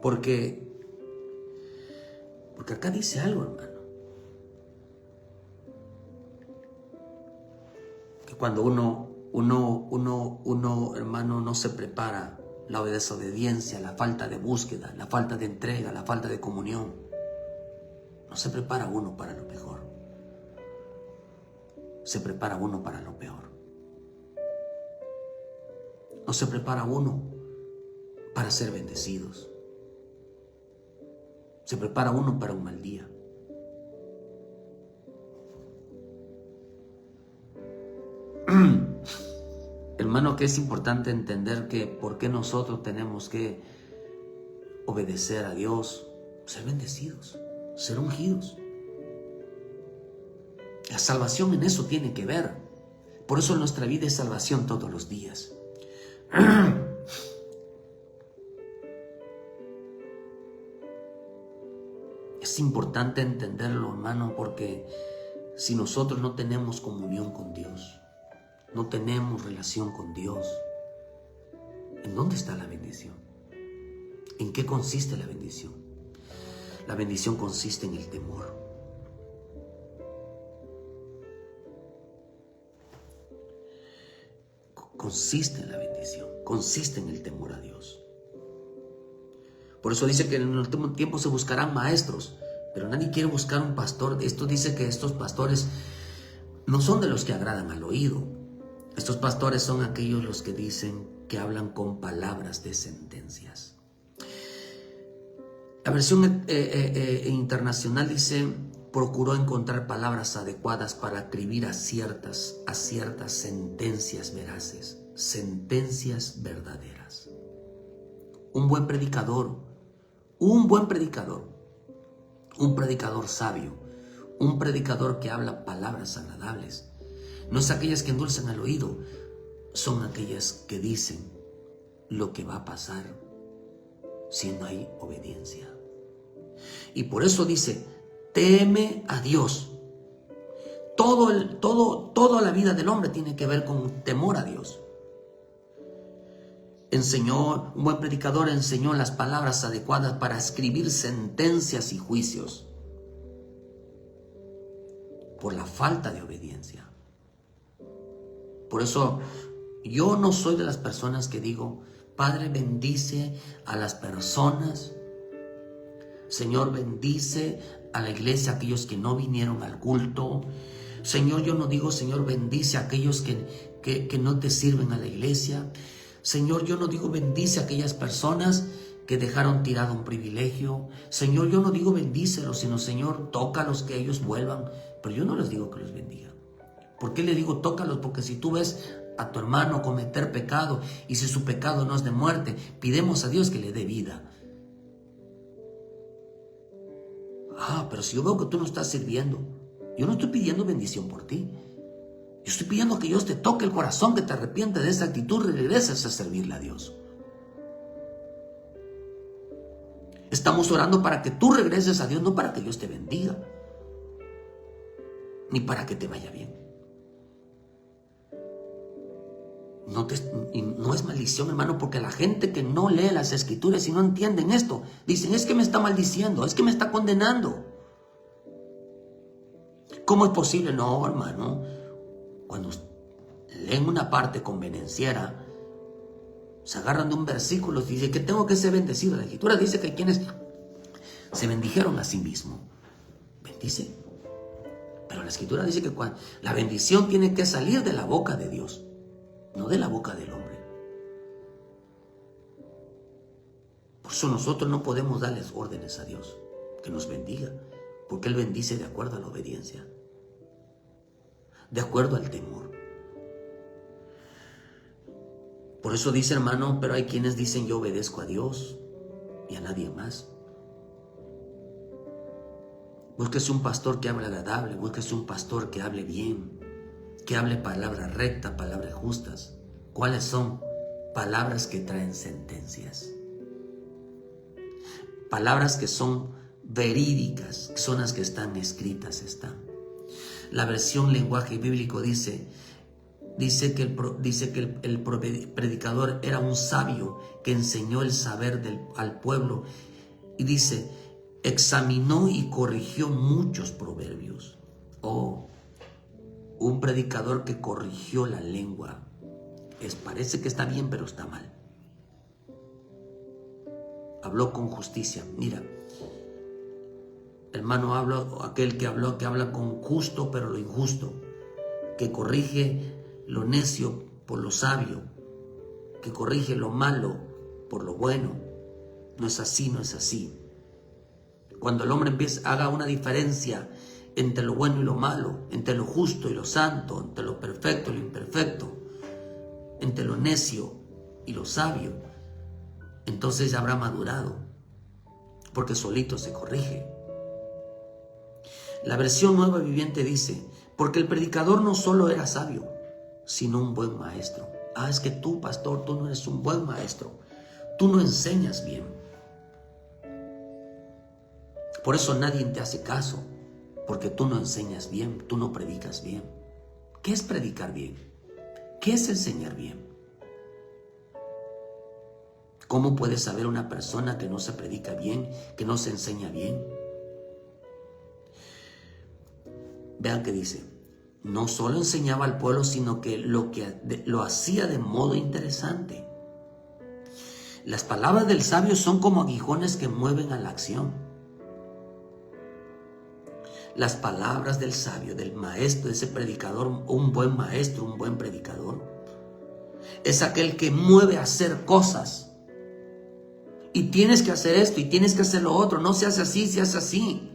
Porque acá dice algo, hermano, que cuando uno, hermano, no se prepara, la desobediencia, la falta de búsqueda, la falta de entrega, la falta de comunión, no se prepara uno para lo mejor, se prepara uno para lo peor. No se prepara uno para ser bendecidos. Se prepara uno para un mal día. Hermano, que es importante entender que por qué nosotros tenemos que obedecer a Dios, ser bendecidos, ser ungidos. La salvación en eso tiene que ver. Por eso nuestra vida es salvación todos los días. Es importante entenderlo, hermano, porque si nosotros no tenemos comunión con Dios, no tenemos relación con Dios, ¿en dónde está la bendición? ¿En qué consiste la bendición? La bendición consiste en el temor. Consiste en la bendición, consiste en el temor a Dios. Por eso dice que en el último tiempo se buscarán maestros, pero nadie quiere buscar un pastor. Esto dice que estos pastores no son de los que agradan al oído. Estos pastores son aquellos los que dicen que hablan con palabras de sentencias. La versión internacional dice: procuró encontrar palabras adecuadas para acribir a ciertas sentencias veraces, sentencias verdaderas. Un buen predicador sabio, un predicador que habla palabras agradables, no es aquellas que endulzan al oído, son aquellas que dicen lo que va a pasar si no hay obediencia. Y por eso dice: teme a Dios. Toda la vida del hombre tiene que ver con temor a Dios. Un buen predicador enseñó las palabras adecuadas para escribir sentencias y juicios por la falta de obediencia. Por eso yo no soy de las personas que digo: Padre, bendice a las personas. Señor, bendice a la iglesia, a aquellos que no vinieron al culto. Señor, yo no digo: Señor, bendice a aquellos que no te sirven a la iglesia. Señor, yo no digo: bendice a aquellas personas que dejaron tirado un privilegio. Señor, yo no digo bendícelos, sino: Señor, tócalos, que ellos vuelvan. Pero yo no les digo que los bendiga. ¿Por qué le digo tócalos? Porque si tú ves a tu hermano cometer pecado y si su pecado no es de muerte, pidemos a Dios que le dé vida. Pero si yo veo que tú no estás sirviendo, yo no estoy pidiendo bendición por ti. Yo estoy pidiendo que Dios te toque el corazón, que te arrepientes de esa actitud y regreses a servirle a Dios. Estamos orando para que tú regreses a Dios, no para que Dios te bendiga, ni para que te vaya bien. No es maldición, hermano, porque la gente que no lee las escrituras y no entienden esto, dicen: es que me está maldiciendo, es que me está condenando. ¿Cómo es posible? No, hermano. Cuando leen una parte convenenciera, se agarran de un versículo y dicen que tengo que ser bendecido. La escritura dice que quienes se bendijeron a sí mismos, bendice. Pero la escritura dice que la bendición tiene que salir de la boca de Dios, no de la boca del hombre. Por eso nosotros no podemos darles órdenes a Dios que nos bendiga, porque Él bendice de acuerdo a la obediencia, de acuerdo al temor. Por eso dice, hermano, pero hay quienes dicen: yo obedezco a Dios, y a nadie más. Búsquese un pastor que hable agradable, búsquese un pastor que hable bien, que hable palabras rectas, palabras justas. ¿Cuáles son? Palabras que traen sentencias. Palabras que son verídicas, que son las que están escritas. La versión lenguaje bíblico dice que el predicador era un sabio que enseñó el saber al pueblo. Y dice, examinó y corrigió muchos proverbios. Oh, un predicador que corrigió la lengua. Parece que está bien, pero está mal. Habló con justicia. Mira, hermano, aquel que habla con justo, pero lo injusto, que corrige lo necio por lo sabio, que corrige lo malo por lo bueno. No es así, no es así. Cuando el hombre haga una diferencia entre lo bueno y lo malo, entre lo justo y lo santo, entre lo perfecto y lo imperfecto, entre lo necio y lo sabio, entonces ya habrá madurado, porque solito se corrige. La versión Nueva Viviente dice, porque el predicador no solo era sabio, sino un buen maestro. Es que tú, pastor, tú no eres un buen maestro. Tú no enseñas bien. Por eso nadie te hace caso, porque tú no enseñas bien, tú no predicas bien. ¿Qué es predicar bien? ¿Qué es enseñar bien? ¿Cómo puede saber una persona que no se predica bien, que no se enseña bien? Vean que dice, no solo enseñaba al pueblo, sino que lo hacía de modo interesante. Las palabras del sabio son como aguijones que mueven a la acción. Las palabras del sabio, del maestro, de ese predicador, un buen maestro, un buen predicador, es aquel que mueve a hacer cosas. Y tienes que hacer esto y tienes que hacer lo otro. No se hace así, se hace así.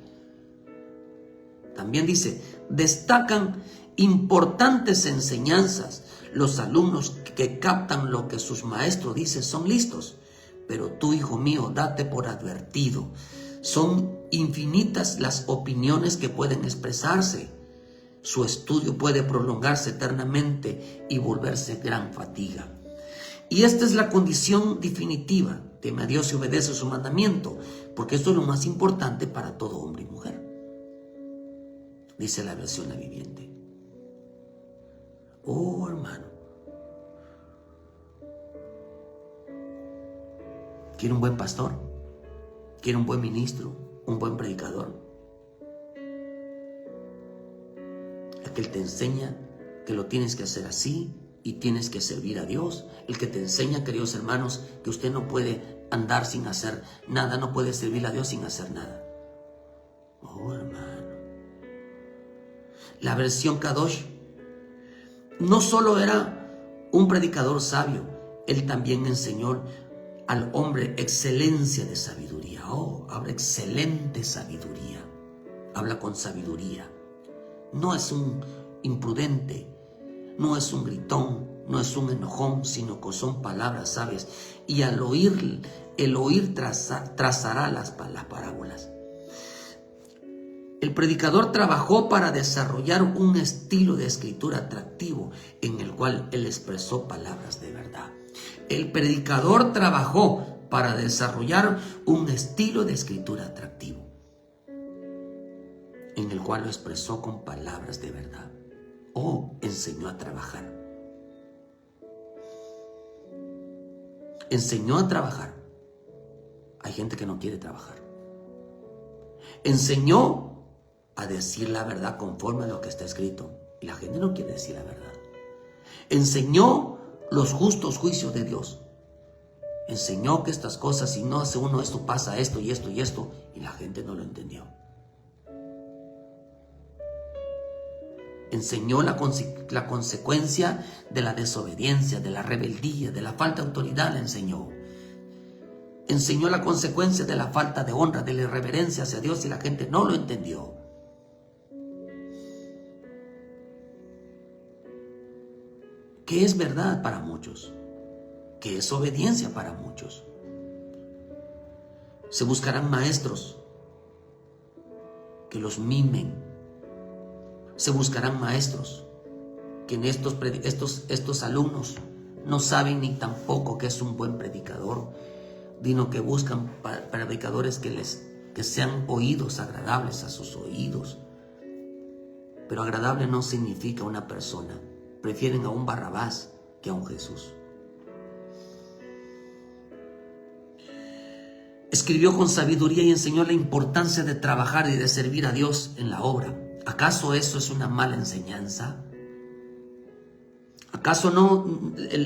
También dice, destacan importantes enseñanzas. Los alumnos que captan lo que sus maestros dicen son listos. Pero tú, hijo mío, date por advertido. Son infinitas las opiniones que pueden expresarse. Su estudio puede prolongarse eternamente y volverse gran fatiga. Y esta es la condición definitiva. Teme a Dios y obedece su mandamiento, porque esto es lo más importante para todo hombre y mujer. Dice la versión viviente. Oh, hermano. ¿Quiere un buen pastor? ¿Quiere un buen ministro? ¿Un buen predicador? El que te enseña que lo tienes que hacer así y tienes que servir a Dios. El que te enseña, queridos hermanos, que usted no puede andar sin hacer nada, no puede servir a Dios sin hacer nada. Oh, hermano. La versión Kadosh no solo era un predicador sabio, él también enseñó al hombre excelencia de sabiduría. Oh, habla excelente sabiduría. Habla con sabiduría. No es un imprudente, no es un gritón, no es un enojón, sino que son palabras sabias. Y al oír, el oír trazará las parábolas. El predicador trabajó para desarrollar un estilo de escritura atractivo en el cual él expresó palabras de verdad. El predicador trabajó para desarrollar un estilo de escritura atractivo en el cual lo expresó con palabras de verdad. O enseñó a trabajar. Enseñó a trabajar. Hay gente que no quiere trabajar. Enseñó a decir la verdad conforme a lo que está escrito. Y la gente no quiere decir la verdad. Enseñó los justos juicios de Dios. Enseñó que estas cosas, si no hace uno esto, pasa esto y esto y esto. Y la gente no lo entendió. Enseñó la consecuencia de la desobediencia, de la rebeldía, de la falta de autoridad, la enseñó. Enseñó la consecuencia de la falta de honra, de la irreverencia hacia Dios y la gente no lo entendió. ¿Qué es verdad para muchos? ¿Qué es obediencia para muchos? Se buscarán maestros que los mimen. Se buscarán maestros que en estos alumnos no saben ni tampoco que es un buen predicador, sino que buscan predicadores que sean oídos agradables a sus oídos. Pero agradable no significa una persona. Prefieren a un Barrabás que a un Jesús. Escribió con sabiduría y enseñó la importancia de trabajar y de servir a Dios en la obra. ¿Acaso eso es una mala enseñanza? ¿Acaso no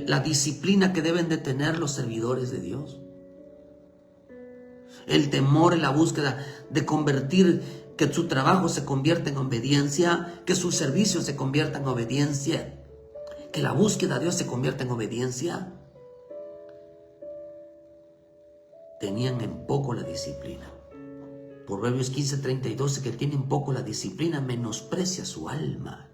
la disciplina que deben de tener los servidores de Dios? El temor y la búsqueda de convertir, que su trabajo se convierta en obediencia, que su servicio se convierta en obediencia, que la búsqueda de Dios se convierta en obediencia. Tenían en poco la disciplina. Proverbios 15:32, que tiene en poco la disciplina menosprecia su alma.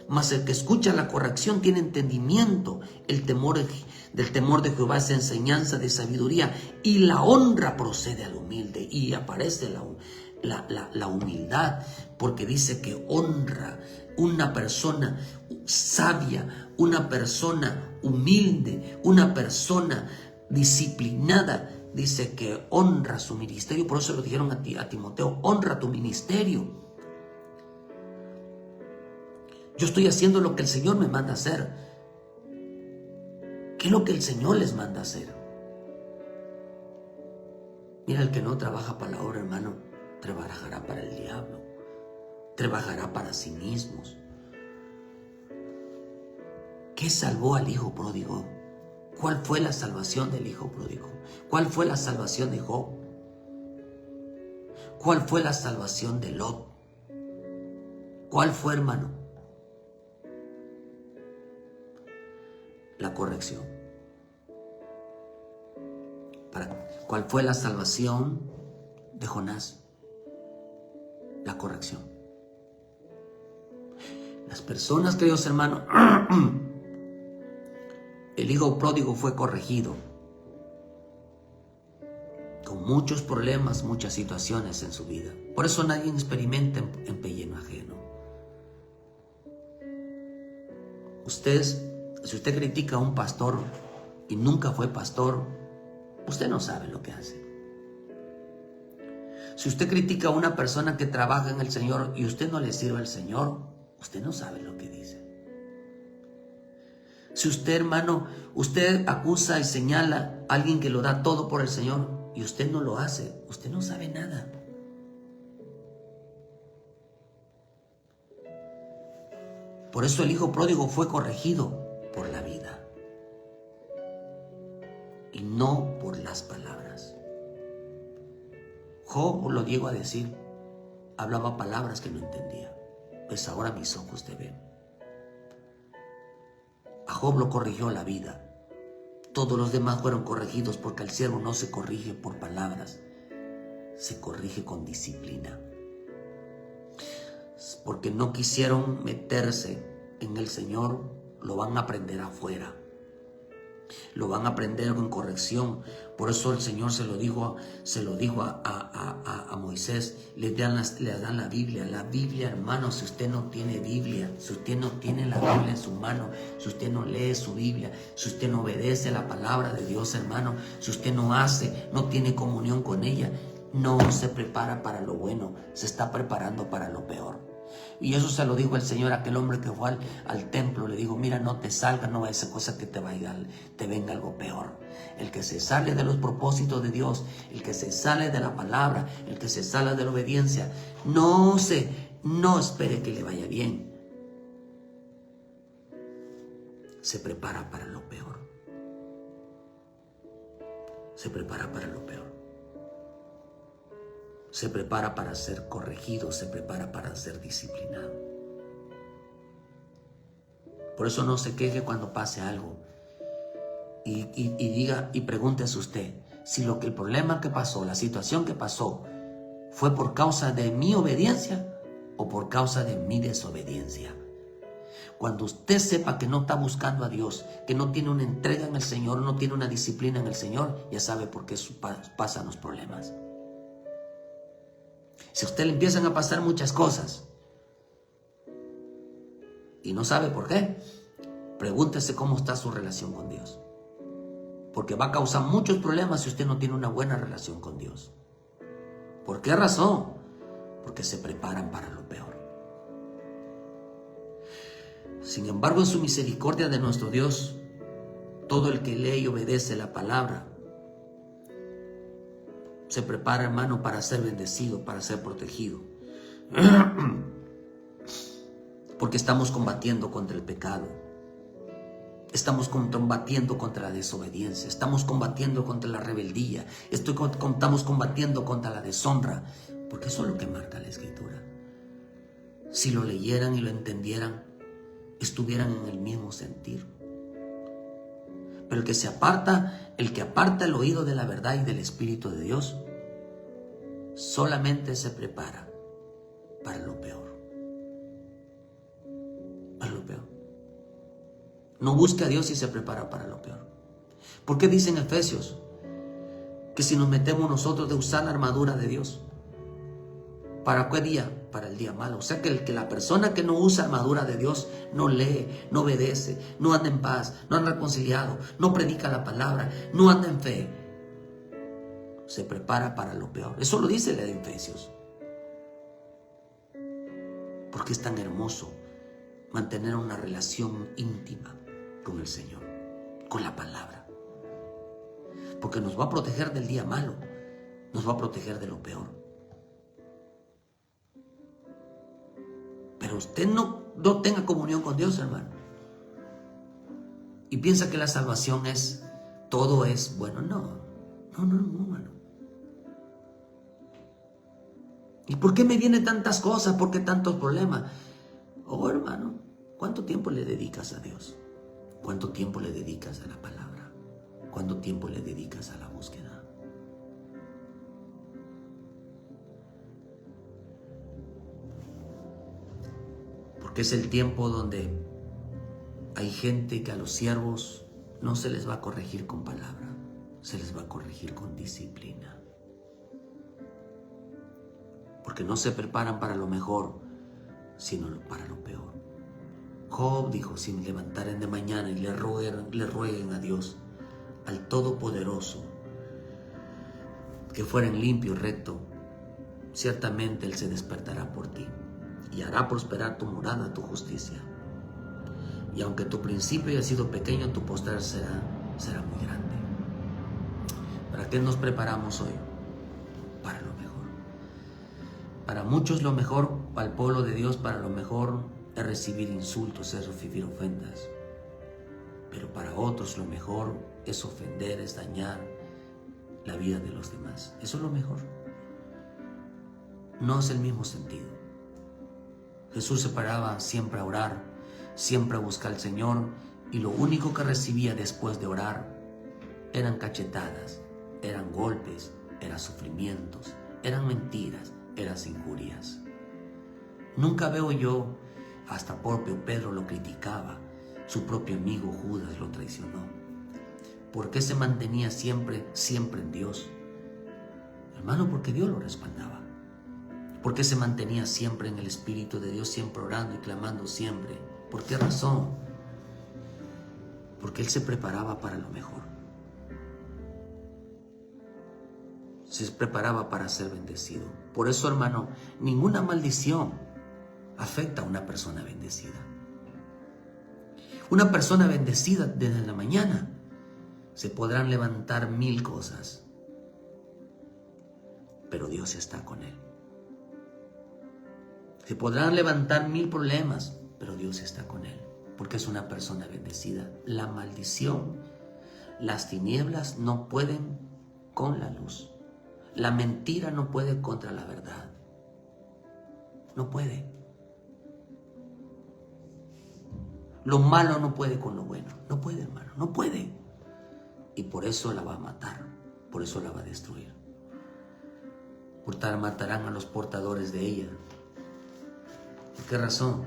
Mas el que escucha la corrección tiene entendimiento. Del temor de Jehová es enseñanza de sabiduría, y la honra procede al humilde. Y aparece la humildad, porque dice que honra una persona sabia, una persona humilde, una persona disciplinada. Dice que honra su ministerio. Por eso lo dijeron a Timoteo: honra tu ministerio. Yo estoy haciendo lo que el Señor me manda hacer. ¿Qué es lo que el Señor les manda hacer? Mira, el que no trabaja para la obra, hermano, trabajará para el diablo. Trabajará para sí mismos. ¿Qué salvó al hijo pródigo? ¿Cuál fue la salvación del hijo pródigo? ¿Cuál fue la salvación de Job? ¿Cuál fue la salvación de Lot? ¿Cuál fue, hermano? La corrección. ¿Cuál fue la salvación de Jonás? La corrección. Las personas, queridos hermanos, el hijo pródigo fue corregido con muchos problemas, muchas situaciones en su vida. Por eso nadie experimenta en pellejo ajeno. Si usted critica a un pastor y nunca fue pastor, usted no sabe lo que hace. Si usted critica a una persona que trabaja en el Señor y usted no le sirve al Señor, usted no sabe lo que dice. Si usted, hermano, usted acusa y señala a alguien que lo da todo por el Señor y usted no lo hace, usted no sabe nada. Por eso el hijo pródigo fue corregido por la vida y no por las palabras. Job, lo llego a decir, hablaba palabras que no entendía. Pues ahora mis ojos te ven. A Job lo corrigió la vida. Todos los demás fueron corregidos, porque al siervo no se corrige por palabras, se corrige con disciplina. Porque no quisieron meterse en el Señor, lo van a aprender afuera. Lo van a aprender con corrección. Por eso el Señor se lo dijo a Moisés. Le dan la Biblia. La Biblia, hermano, si usted no tiene Biblia, si usted no tiene la Biblia en su mano, si usted no lee su Biblia, si usted no obedece la palabra de Dios, hermano, si usted no tiene comunión con ella, no se prepara para lo bueno, se está preparando para lo peor. Y eso se lo dijo el Señor a aquel hombre que fue al templo. Le dijo: mira, no te salgas, no vaya a ser cosa que te venga algo peor. El que se sale de los propósitos de Dios, el que se sale de la palabra, el que se sale de la obediencia, no espere que le vaya bien. Se prepara para lo peor. Se prepara para lo peor. Se prepara para ser corregido, se prepara para ser disciplinado. Por eso no se queje cuando pase algo y diga y pregúntese usted si el problema que pasó, la situación que pasó, fue por causa de mi obediencia o por causa de mi desobediencia. Cuando usted sepa que no está buscando a Dios, que no tiene una entrega en el Señor, no tiene una disciplina en el Señor, ya sabe por qué pasan los problemas. Si a usted le empiezan a pasar muchas cosas y no sabe por qué, pregúntese cómo está su relación con Dios. Porque va a causar muchos problemas si usted no tiene una buena relación con Dios. ¿Por qué razón? Porque se preparan para lo peor. Sin embargo, en su misericordia de nuestro Dios, todo el que lee y obedece la palabra se prepara, hermano, para ser bendecido, para ser protegido. Porque estamos combatiendo contra el pecado. Estamos combatiendo contra la desobediencia. Estamos combatiendo contra la rebeldía. Estamos combatiendo contra la deshonra. Porque eso es lo que marca la Escritura. Si lo leyeran y lo entendieran, estuvieran en el mismo sentir. Pero el que aparta el oído de la verdad y del Espíritu de Dios, solamente se prepara para lo peor. Para lo peor. No busque a Dios y se prepara para lo peor. ¿Por qué dice en Efesios que si nos metemos nosotros de usar la armadura de Dios? ¿Para qué día? Para el día malo. O sea que la persona que no usa armadura de Dios no lee, no obedece, no anda en paz, no anda reconciliado, no predica la palabra, no anda en fe. Se prepara para lo peor. Eso lo dice la de Efesios. Porque es tan hermoso mantener una relación íntima con el Señor, con la palabra. Porque nos va a proteger del día malo, nos va a proteger de lo peor. Pero usted no tenga comunión con Dios, hermano. Y piensa que la salvación todo es bueno. No, hermano. ¿Y por qué me vienen tantas cosas? ¿Por qué tantos problemas? Oh, hermano, ¿cuánto tiempo le dedicas a Dios? ¿Cuánto tiempo le dedicas a la palabra? ¿Cuánto tiempo le dedicas a la búsqueda? Porque es el tiempo donde hay gente que a los siervos no se les va a corregir con palabra, se les va a corregir con disciplina. Porque no se preparan para lo mejor, sino para lo peor. Job dijo, si me levantaren de mañana y le rueguen a Dios, al Todopoderoso, que fueren limpio y recto, ciertamente Él se despertará por ti y hará prosperar tu morada, tu justicia. Y aunque tu principio haya sido pequeño, tu postrer será muy grande. ¿Para qué nos preparamos hoy? Para lo mejor. Para muchos lo mejor, para el pueblo de Dios, para lo mejor es recibir insultos, es recibir ofensas. Pero para otros lo mejor es ofender, es dañar la vida de los demás. Eso es lo mejor. No es el mismo sentido. Jesús se paraba siempre a orar, siempre a buscar al Señor, y lo único que recibía después de orar eran cachetadas, eran golpes, eran sufrimientos, eran mentiras, eran injurias. Nunca veo yo, hasta propio Pedro lo criticaba, su propio amigo Judas lo traicionó. ¿Por qué se mantenía siempre en Dios? Hermano, porque Dios lo respaldaba. ¿Por qué se mantenía siempre en el Espíritu de Dios, siempre orando y clamando siempre? ¿Por qué razón? Porque Él se preparaba para lo mejor. Se preparaba para ser bendecido. Por eso, hermano, ninguna maldición afecta a una persona bendecida. Una persona bendecida desde la mañana se podrán levantar 1000 cosas, pero Dios está con él. Se podrán levantar 1000 problemas, pero Dios está con él, porque es una persona bendecida. La maldición, las tinieblas no pueden con la luz. La mentira no puede contra la verdad. No puede. Lo malo no puede con lo bueno. No puede, hermano, no puede. Y por eso la va a matar, por eso la va a destruir. Matarán a los portadores de ella. ¿Por qué razón?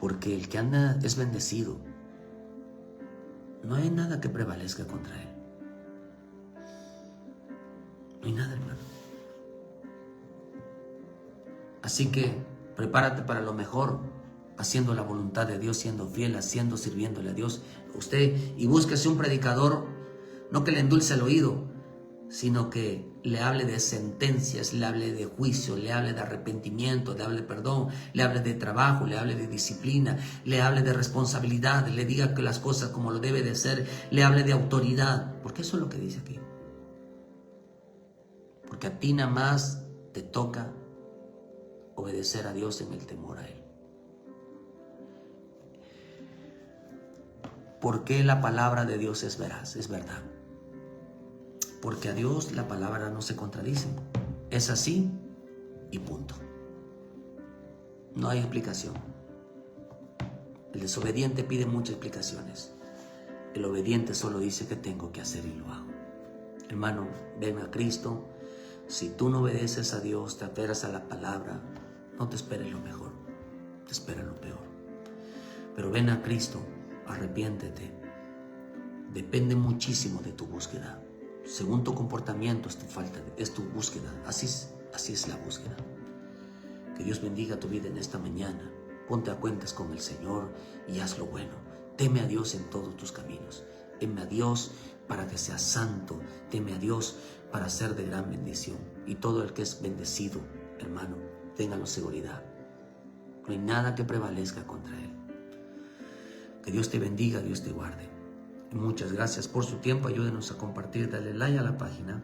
Porque el que anda es bendecido. No hay nada que prevalezca contra él. No hay nada, hermano. Así que prepárate para lo mejor, haciendo la voluntad de Dios, siendo fiel, sirviéndole a Dios. Usted, y búsquese un predicador, no que le endulce el oído, sino que le hable de sentencias, le hable de juicio, le hable de arrepentimiento, le hable de perdón, le hable de trabajo, le hable de disciplina, le hable de responsabilidad, le diga que las cosas como lo debe de ser, le hable de autoridad, porque eso es lo que dice aquí. Porque a ti nada más te toca obedecer a Dios en el temor a Él. Porque la palabra de Dios es veraz, es verdad. Porque a Dios la palabra no se contradice. Es así y punto. No hay explicación. El desobediente pide muchas explicaciones. El obediente solo dice que tengo que hacer y lo hago. Hermano, ven a Cristo. Si tú no obedeces a Dios, te aferras a la palabra, no te esperes lo mejor, te espera lo peor. Pero ven a Cristo, arrepiéntete. Depende muchísimo de tu búsqueda. Según tu comportamiento es tu búsqueda. Así es la búsqueda. Que Dios bendiga tu vida en esta mañana. Ponte a cuentas con el Señor y haz lo bueno. Teme a Dios en todos tus caminos. Teme a Dios para que seas santo. Teme a Dios para ser de gran bendición. Y todo el que es bendecido, hermano, téngalo seguridad. No hay nada que prevalezca contra Él. Que Dios te bendiga, Dios te guarde. Y muchas gracias por su tiempo. Ayúdenos a compartir, dale like a la página,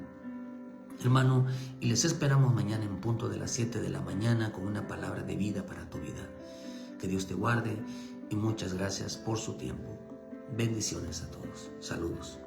hermano. Y les esperamos mañana en punto de las 7 de la mañana con una palabra de vida para tu vida. Que Dios te guarde y muchas gracias por su tiempo. Bendiciones a todos. Saludos.